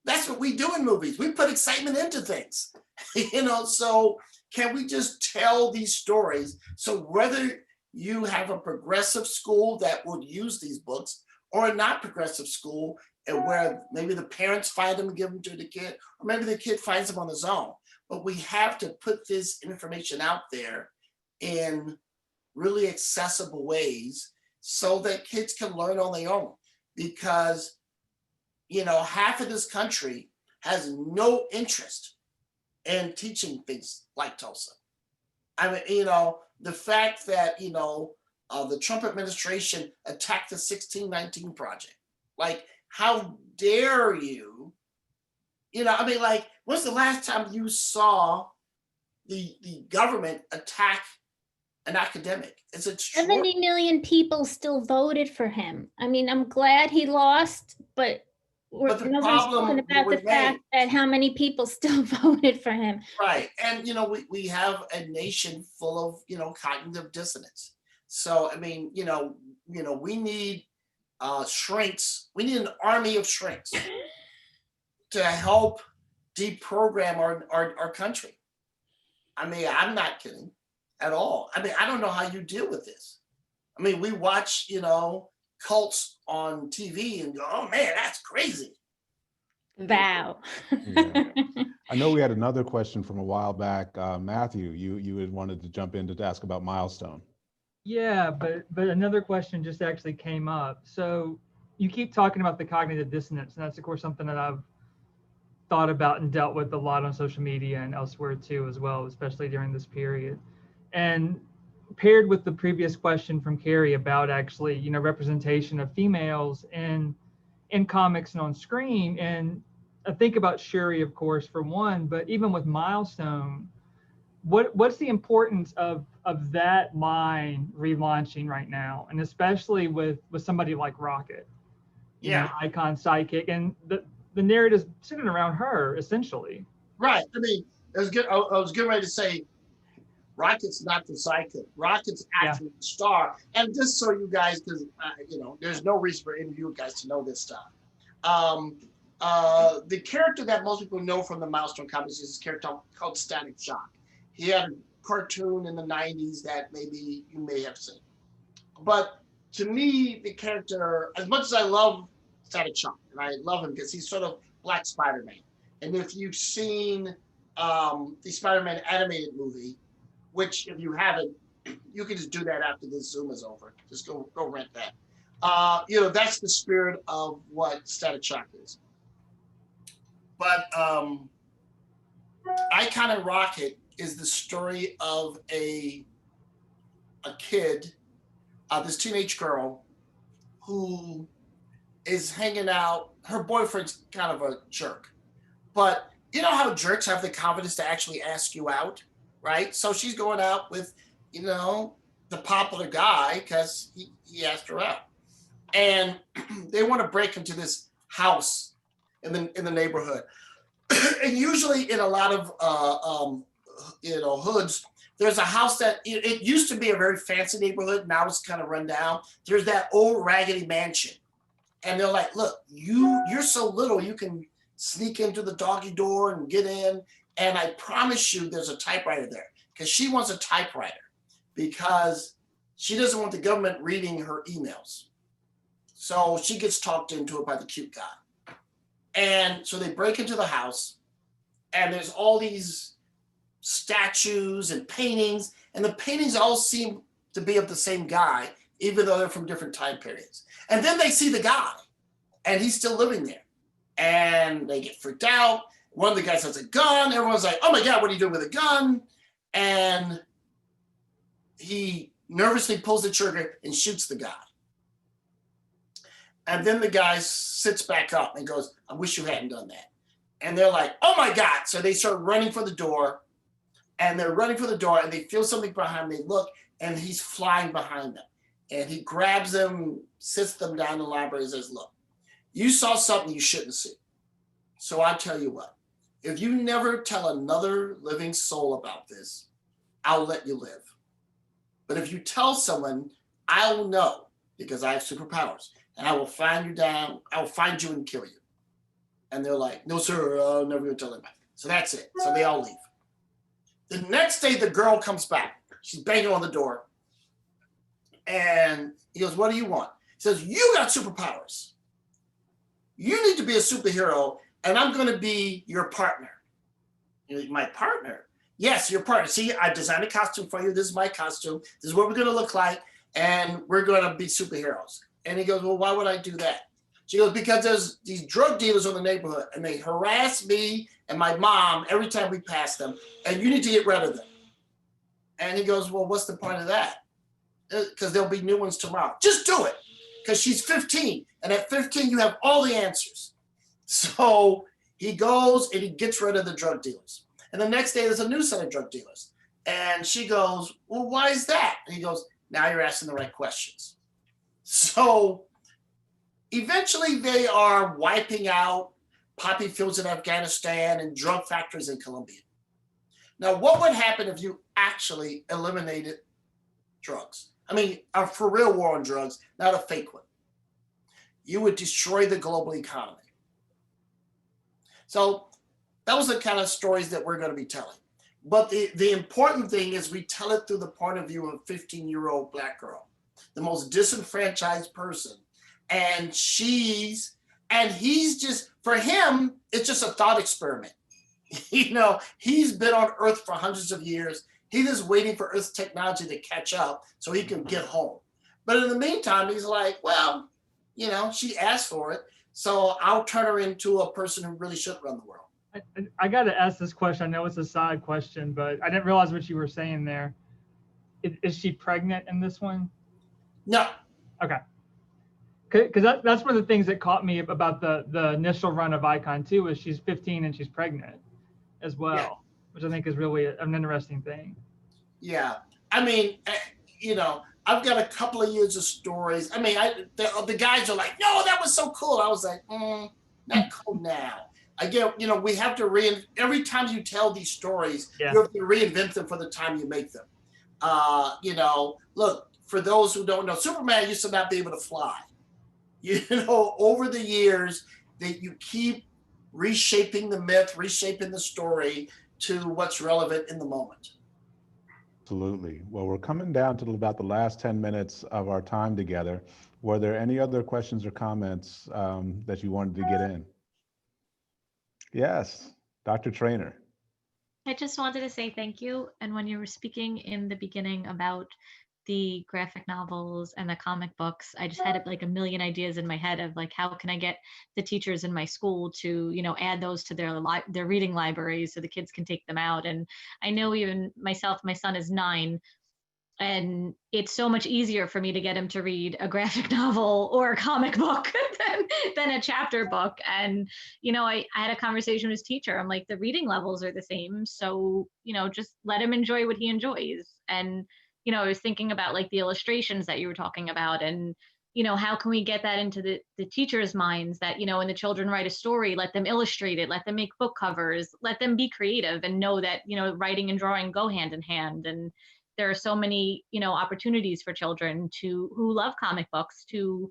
that's what we do in movies. We put excitement into things, you know, so can we just tell these stories? So whether you have a progressive school that would use these books or a not progressive school, and where maybe the parents find them and give them to the kid, or maybe the kid finds them on his own. But we have to put this information out there in really accessible ways so that kids can learn on their own. Because, you know, half of this country has no interest in teaching things like Tulsa. I mean, you know, the fact that, you know, the Trump administration attacked the 1619 Project. Like, how dare you? You know, I mean, like, when's the last time you saw the government attack an academic? It's a 70 million people still voted for him. I mean, I'm glad he lost, but the nobody's problem talking about the remains. fact that how many people still voted for him. Right. And, you know, we have a nation full of, you know, cognitive dissonance. So, I mean, you know, we need shrinks. We need an army of shrinks to help deprogram our country. I mean, I'm not kidding at all. I mean, I don't know how you deal with this. I mean, we watch, you know, cults on TV and go, oh man, that's crazy. Wow. Yeah. I know we had another question from a while back. Matthew, you had wanted to jump in to ask about Milestone. Yeah, but another question just actually came up. So you keep talking about the cognitive dissonance, and that's of course something that I've thought about and dealt with a lot on social media and elsewhere too as well, especially during this period. And paired with the previous question from Carrie about actually, you know, representation of females in comics and on screen. And I think about Shuri, of course, for one, but even with Milestone, what's the importance of that line relaunching right now, and especially with somebody like Rocket, you know, icon sidekick, and the narrative centered around her essentially. Right. I mean, I was getting ready to say, Rocket's not the sidekick. Rocket's actually the star. And just so you guys, because you know, there's no reason for any of you guys to know this stuff. The character that most people know from the Milestone comics is this character called Static Shock. He had a cartoon in the 90s that maybe you may have seen. But to me, the character, as much as I love Static Shock, and I love him because he's sort of Black Spider-Man. And if you've seen the Spider-Man animated movie, which if you haven't, you can just do that after this Zoom is over. Just go rent that. You know, that's the spirit of what Static Shock is. But Icon and Rocket is the story of a kid, this teenage girl who is hanging out. Her boyfriend's kind of a jerk, but you know how jerks have the confidence to actually ask you out, right? So she's going out with, you know, the popular guy because he asked her out, and they want to break into this house in the neighborhood. And usually in a lot of you know, hoods, there's a house that it used to be a very fancy neighborhood. Now it's kind of run down. There's that old raggedy mansion, and they're like, "Look, you're so little, you can sneak into the doggy door and get in. And I promise you, there's a typewriter there because she wants a typewriter because she doesn't want the government reading her emails. So she gets talked into it by the cute guy, and so they break into the house, and there's all these statues and paintings, and the paintings all seem to be of the same guy, even though they're from different time periods. And then they see the guy, and he's still living there, and they get freaked out. One of the guys has a gun. Everyone's like, "Oh my God, what are you doing with a gun?" And he nervously pulls the trigger and shoots the guy. And then the guy sits back up and goes, "I wish you hadn't done that." And they're like, "Oh my God." So they start running for the door. And they're running for the door, and they feel something behind them. They look, and he's flying behind them. And he grabs them, sits them down in the library, and says, "Look, you saw something you shouldn't see. So I tell you what, if you never tell another living soul about this, I'll let you live. But if you tell someone, I will know because I have superpowers, and I will find you down, I will find you and kill you." And they're like, "No, sir, I'll never even tell anybody." So that's it. So they all leave. The next day, the girl comes back. She's banging on the door. And he goes, "What do you want?" He says, "You got superpowers. You need to be a superhero, and I'm going to be your partner." You're like, "My partner?" "Yes, your partner. See, I designed a costume for you. This is my costume. This is what we're going to look like, and we're going to be superheroes." And he goes, "Well, why would I do that?" She goes, "Because there's these drug dealers in the neighborhood, and they harass me and my mom every time we pass them, and you need to get rid of them." And he goes, "Well, what's the point of that?" "Because there'll be new ones tomorrow." "Just do it." Because she's 15, and at 15, you have all the answers. So he goes and he gets rid of the drug dealers. And the next day, there's a new set of drug dealers. And she goes, "Well, why is that?" And he goes, "Now you're asking the right questions." So eventually, they are wiping out poppy fields in Afghanistan and drug factories in Colombia. Now, what would happen if you actually eliminated drugs? I mean, a for real war on drugs, not a fake one. You would destroy the global economy. So that was the kind of stories that we're going to be telling. But the important thing is we tell it through the point of view of a 15-year-old Black girl, the most disenfranchised person and he's just, for him, it's just a thought experiment. He's been on Earth for hundreds of years. He's just waiting for Earth's technology to catch up so he can get home. But in the meantime, he's like, well, she asked for it, so I'll turn her into a person who really should run the world. I got to ask this question. I know it's a side question, but I didn't realize what you were saying there. Is she pregnant in this one? No. Okay. Because that's one of the things that caught me about the initial run of Icon too, is she's 15 and she's pregnant as well, yeah. Which I think is really an interesting thing. Yeah. I mean, I've got a couple of years of stories. I mean, the guys are like, no, that was so cool. I was like, not cool now. Again, we have to every time you tell these stories, yeah. You have to reinvent them for the time you make them. Look, for those who don't know, Superman used to not be able to fly. Over the years, that you keep reshaping the myth, reshaping the story to what's relevant in the moment. Absolutely. Well, we're coming down to about the last 10 minutes of our time together. Were there any other questions or comments that you wanted to get in? Yes, Dr. Trainer. I just wanted to say thank you. And when you were speaking in the beginning about the graphic novels and the comic books, I just had like a million ideas in my head of like, how can I get the teachers in my school to, add those to their reading libraries so the kids can take them out. And I know even myself, my son is 9, and it's so much easier for me to get him to read a graphic novel or a comic book than a chapter book. And, I had a conversation with his teacher. I'm like, the reading levels are the same. So, just let him enjoy what he enjoys. And, I was thinking about like the illustrations that you were talking about, and, how can we get that into the teachers' minds that, when the children write a story, let them illustrate it, let them make book covers, let them be creative and know that, writing and drawing go hand in hand. And there are so many, opportunities for children who love comic books to,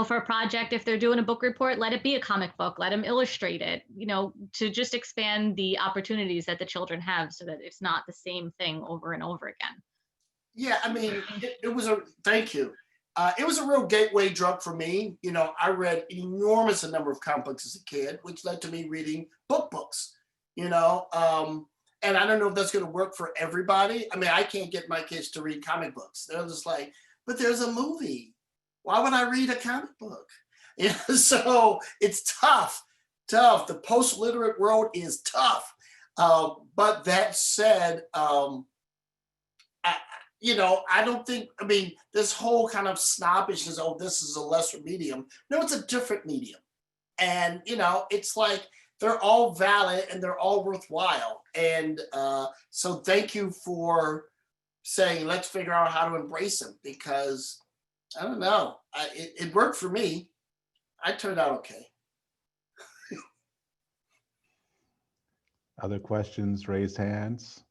for a project, if they're doing a book report, let it be a comic book, let them illustrate it, to just expand the opportunities that the children have so that it's not the same thing over and over again. Yeah, I mean, thank you. It was a real gateway drug for me. I read an enormous number of comic books as a kid, which led to me reading books, and I don't know if that's going to work for everybody. I mean, I can't get my kids to read comic books. They're just like, but there's a movie. Why would I read a comic book? So it's tough. The post-literate world is tough. But that said, I don't think, this whole kind of snobbishness, oh, this is a lesser medium. No, it's a different medium. And, it's like, they're all valid and they're all worthwhile. And so thank you for saying, let's figure out how to embrace them, because I don't know, it worked for me. I turned out okay. Other questions, raised hands.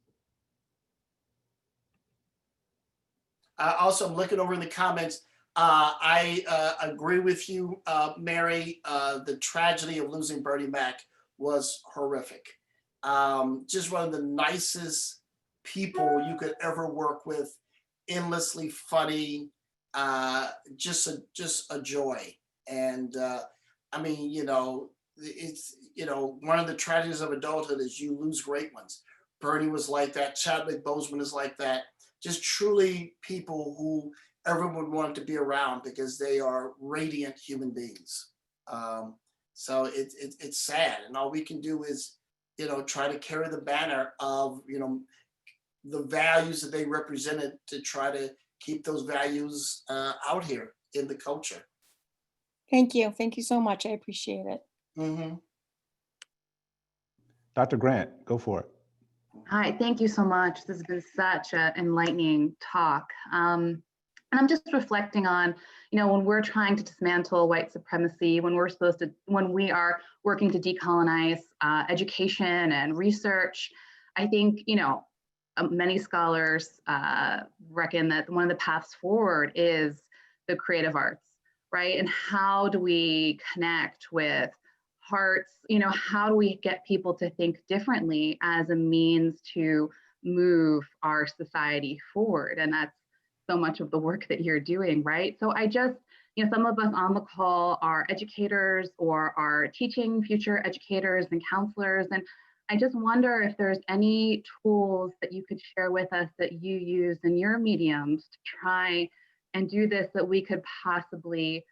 Also, I'm looking over in the comments. I agree with you, Mary. The tragedy of losing Bernie Mac was horrific. Just one of the nicest people you could ever work with, endlessly funny, just a joy. And it's, one of the tragedies of adulthood is you lose great ones. Bernie was like that. Chadwick Boseman is like that. Just truly people who everyone wanted to be around because they are radiant human beings. So it's sad, and all we can do is, try to carry the banner of, the values that they represented, to try to keep those values out here in the culture. Thank you. Thank you so much. I appreciate it. Mm-hmm. Dr. Grant, go for it. Hi, thank you so much. This has been such an enlightening talk. And I'm just reflecting on, when we're trying to dismantle white supremacy, when we are working to decolonize education and research, I think, many scholars reckon that one of the paths forward is the creative arts, right? And how do we connect with hearts? How do we get people to think differently as a means to move our society forward? And that's so much of the work that you're doing, right? So I just, some of us on the call are educators or are teaching future educators and counselors. And I just wonder if there's any tools that you could share with us that you use in your mediums to try and do this that we could possibly,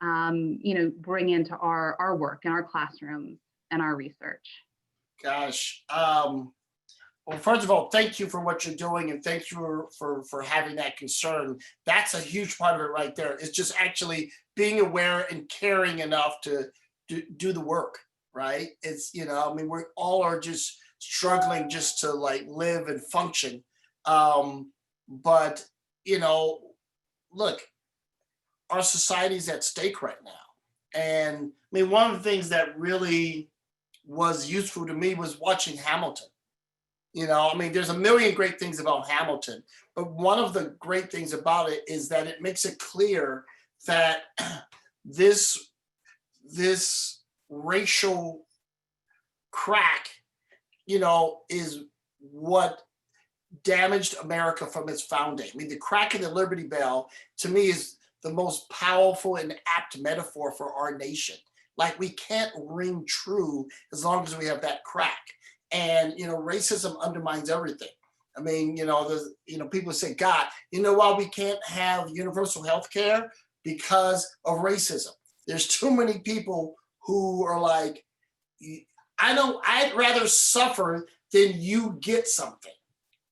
bring into our work in our classrooms and our research. Gosh. Well, first of all, thank you for what you're doing, and thank you for having that concern. That's a huge part of it right there. It's just actually being aware and caring enough to do the work, right? It's, I mean, we all are just struggling just to like live and function. But, look, our society's at stake right now. And I mean, one of the things that really was useful to me was watching Hamilton. I mean, there's a million great things about Hamilton, but one of the great things about it is that it makes it clear that this racial crack, is what damaged America from its founding. I mean, the crack in the Liberty Bell, to me, is the most powerful and apt metaphor for our nation. Like, we can't ring true as long as we have that crack. And, racism undermines everything. I mean, people say, God, why we can't have universal health care? Because of racism. There's too many people who are like, I'd rather suffer than you get something,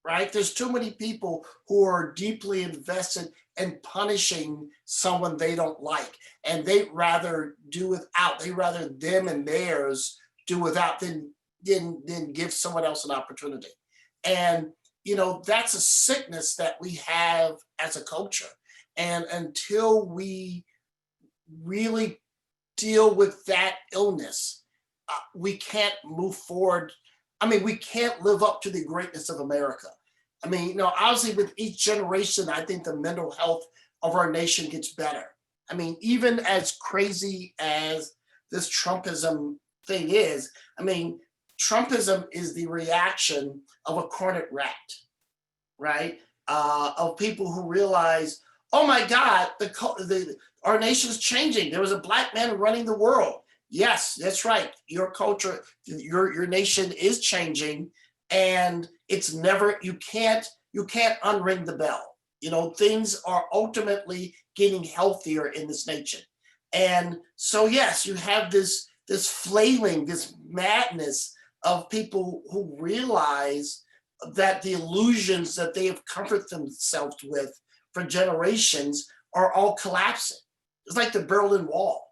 right? There's too many people who are deeply invested in punishing someone they don't like. And they'd rather do without, they'd rather them and theirs do without than give someone else an opportunity. And, that's a sickness that we have as a culture. And until we really deal with that illness, we can't move forward. I mean, we can't live up to the greatness of America. I mean, obviously with each generation, I think the mental health of our nation gets better. I mean, even as crazy as this Trumpism thing is, I mean, Trumpism is the reaction of a cornered rat, right? Of people who realize, oh my God, our nation's changing. There was a Black man running the world. Yes, that's right. Your culture, your nation is changing, and it's never, you can't unring the bell. Things are ultimately getting healthier in this nation. And so, yes, you have this flailing, this madness of people who realize that the illusions that they have comforted themselves with for generations are all collapsing. It's like the Berlin Wall.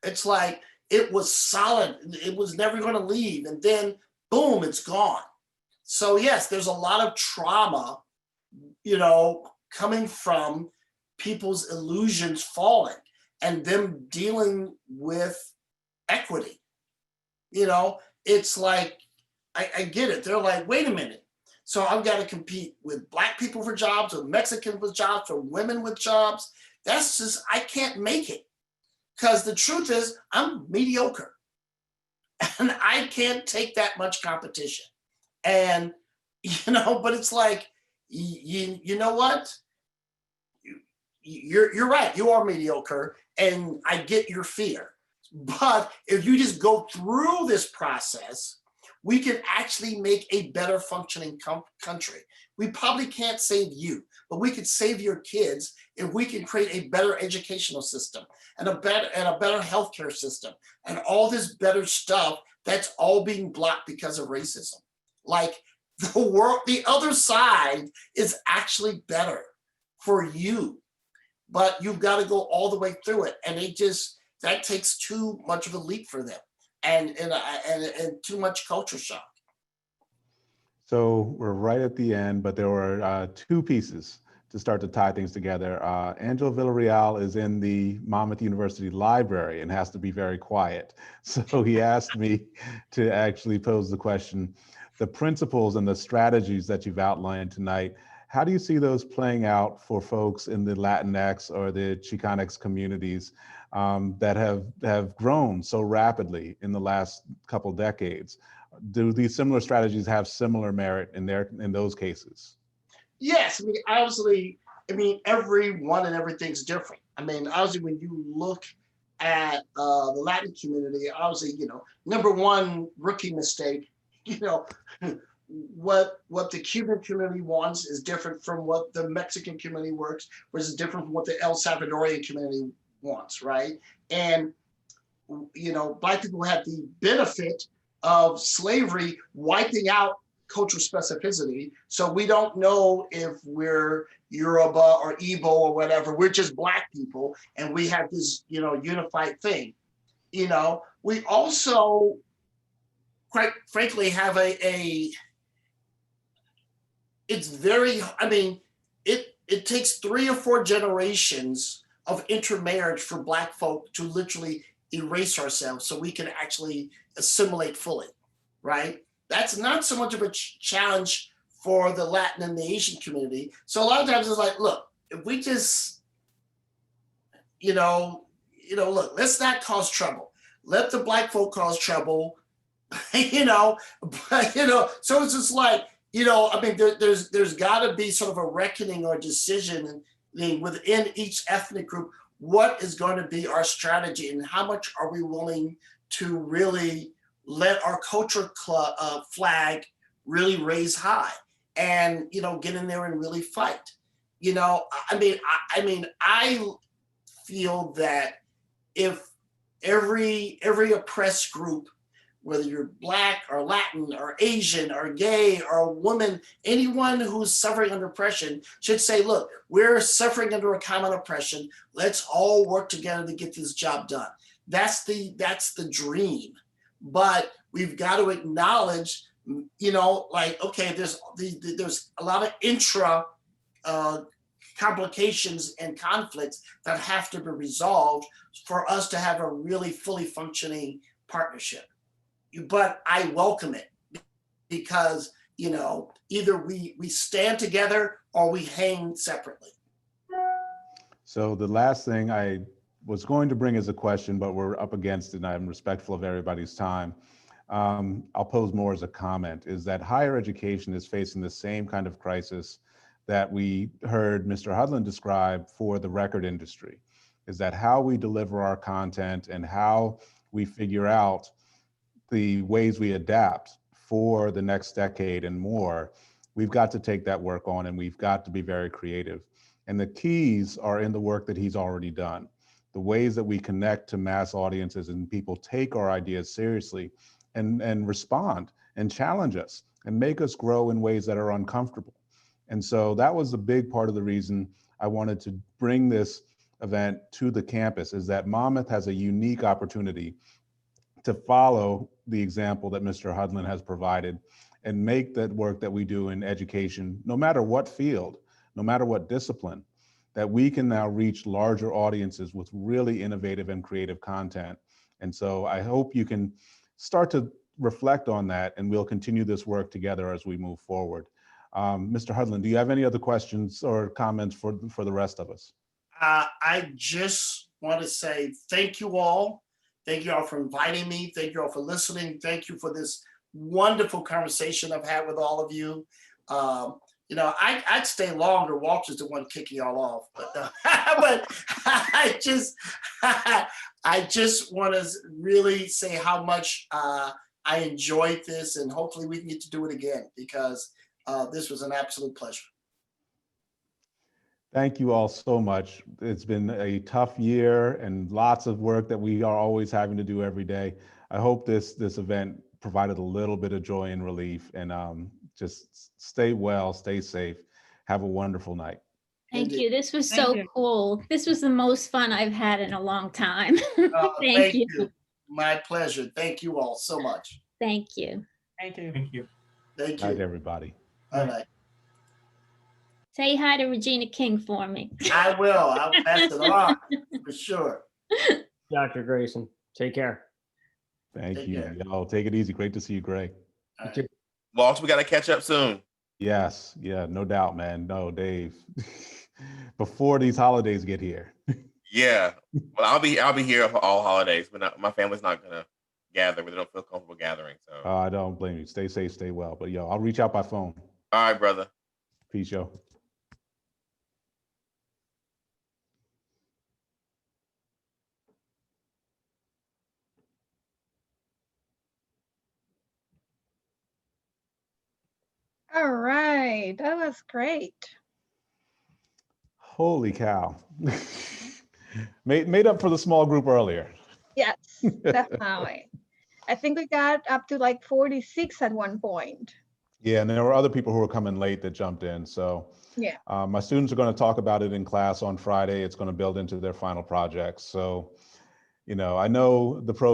It's like it was solid. It was never going to leave. And then, boom, it's gone. So yes, there's a lot of trauma, coming from people's illusions falling and them dealing with equity. It's like, I get it. They're like, wait a minute. So I've got to compete with Black people for jobs, with Mexicans with jobs, for women with jobs. That's just, I can't make it. Because the truth is, I'm mediocre. And I can't take that much competition. And, but it's like, you know what? You're right. You are mediocre. And I get your fear. But if you just go through this process, we can actually make a better functioning country. We probably can't save you, but we could save your kids if we can create a better educational system and a better healthcare system and all this better stuff that's all being blocked because of racism. Like, the other side is actually better for you, but you've got to go all the way through it. And that takes too much of a leap for them and too much culture shock. So we're right at the end, but there were two pieces to start to tie things together. Angelo Villarreal is in the Monmouth University Library and has to be very quiet. So he asked me to actually pose the question, the principles and the strategies that you've outlined tonight, how do you see those playing out for folks in the Latinx or the Chicanx communities that have grown so rapidly in the last couple decades? Do these similar strategies have similar merit in those cases? Yes, I mean, obviously, I mean, everyone and everything's different. I mean, obviously, when you look at the Latin community, obviously, number one rookie mistake, you know, what the Cuban community wants is different from what the Mexican community works, which is different from what the El Salvadorian community wants, right? And Black people have the benefit of slavery wiping out cultural specificity. So we don't know if we're Yoruba or Igbo or whatever. We're just Black people, and we have this, unified thing. We also, quite frankly, have it's very, it takes 3 or 4 generations of intermarriage for Black folk to literally erase ourselves so we can actually assimilate fully, right? That's not so much of a challenge for the Latin and the Asian community. So a lot of times it's like, look, if we just, look, let's not cause trouble. Let the Black folk cause trouble, so it's just like, there's got to be sort of a reckoning or decision within each ethnic group. What is going to be our strategy, and how much are we willing to really let our culture flag really raise high, and get in there and really fight? I feel that if every oppressed group, whether you're Black or Latin or Asian or gay or a woman, anyone who's suffering under oppression should say, look, we're suffering under a common oppression. Let's all work together to get this job done. That's the dream. But we've got to acknowledge, okay, there's a lot of intra complications and conflicts that have to be resolved for us to have a really fully functioning partnership. But I welcome it because, either we stand together or we hang separately. So the last thing I was going to bring as a question, but we're up against it and I'm respectful of everybody's time. I'll pose more as a comment, is that higher education is facing the same kind of crisis that we heard Mr. Hudlin describe for the record industry, is that how we deliver our content and how we figure out the ways we adapt for the next decade and more, we've got to take that work on and we've got to be very creative. And the keys are in the work that he's already done. The ways that we connect to mass audiences and people take our ideas seriously and respond and challenge us and make us grow in ways that are uncomfortable. And so that was a big part of the reason I wanted to bring this event to the campus, is that Monmouth has a unique opportunity to follow the example that Mr. Hudlin has provided and make that work that we do in education, no matter what field, no matter what discipline, that we can now reach larger audiences with really innovative and creative content. And so I hope you can start to reflect on that, and we'll continue this work together as we move forward. Mr. Hudlin, do you have any other questions or comments for the rest of us? I just want to say thank you all. Thank you all for inviting me. Thank you all for listening. Thank you for this wonderful conversation I've had with all of you. I'd stay longer. Walter's the one kicking y'all off, but I just want to really say how much I enjoyed this, and hopefully we can get to do it again, because this was an absolute pleasure. Thank you all so much. It's been a tough year and lots of work that we are always having to do every day. I hope this event provided a little bit of joy and relief, and just stay well, stay safe. Have a wonderful night. Thank you. This was so cool. This was the most fun I've had in a long time. Thank you. My pleasure. Thank you all so much. Thank you. Thank you. Thank you. Good night, everybody. All right. Say hi to Regina King for me. I will. I'll pass it on for sure. Dr. Greason, take care. Thank you. Y'all take it easy. Great to see you, Greg. Right. Walter, we got to catch up soon. Yes. Yeah, no doubt, man. No, Dave. Before these holidays get here. Yeah. Well, I'll be here for all holidays, but my family's not gonna gather. We don't feel comfortable gathering. So I don't blame you. Stay safe, stay well. But yo, I'll reach out by phone. All right, brother. Peace, yo. All right, that was great. Holy cow. Made up for the small group earlier. Yes, definitely. I think we got up to like 46 at one point. Yeah, and there were other people who were coming late that jumped in. So Yeah. my students are going to talk about it in class on Friday. It's going to build into their final projects. So, I know the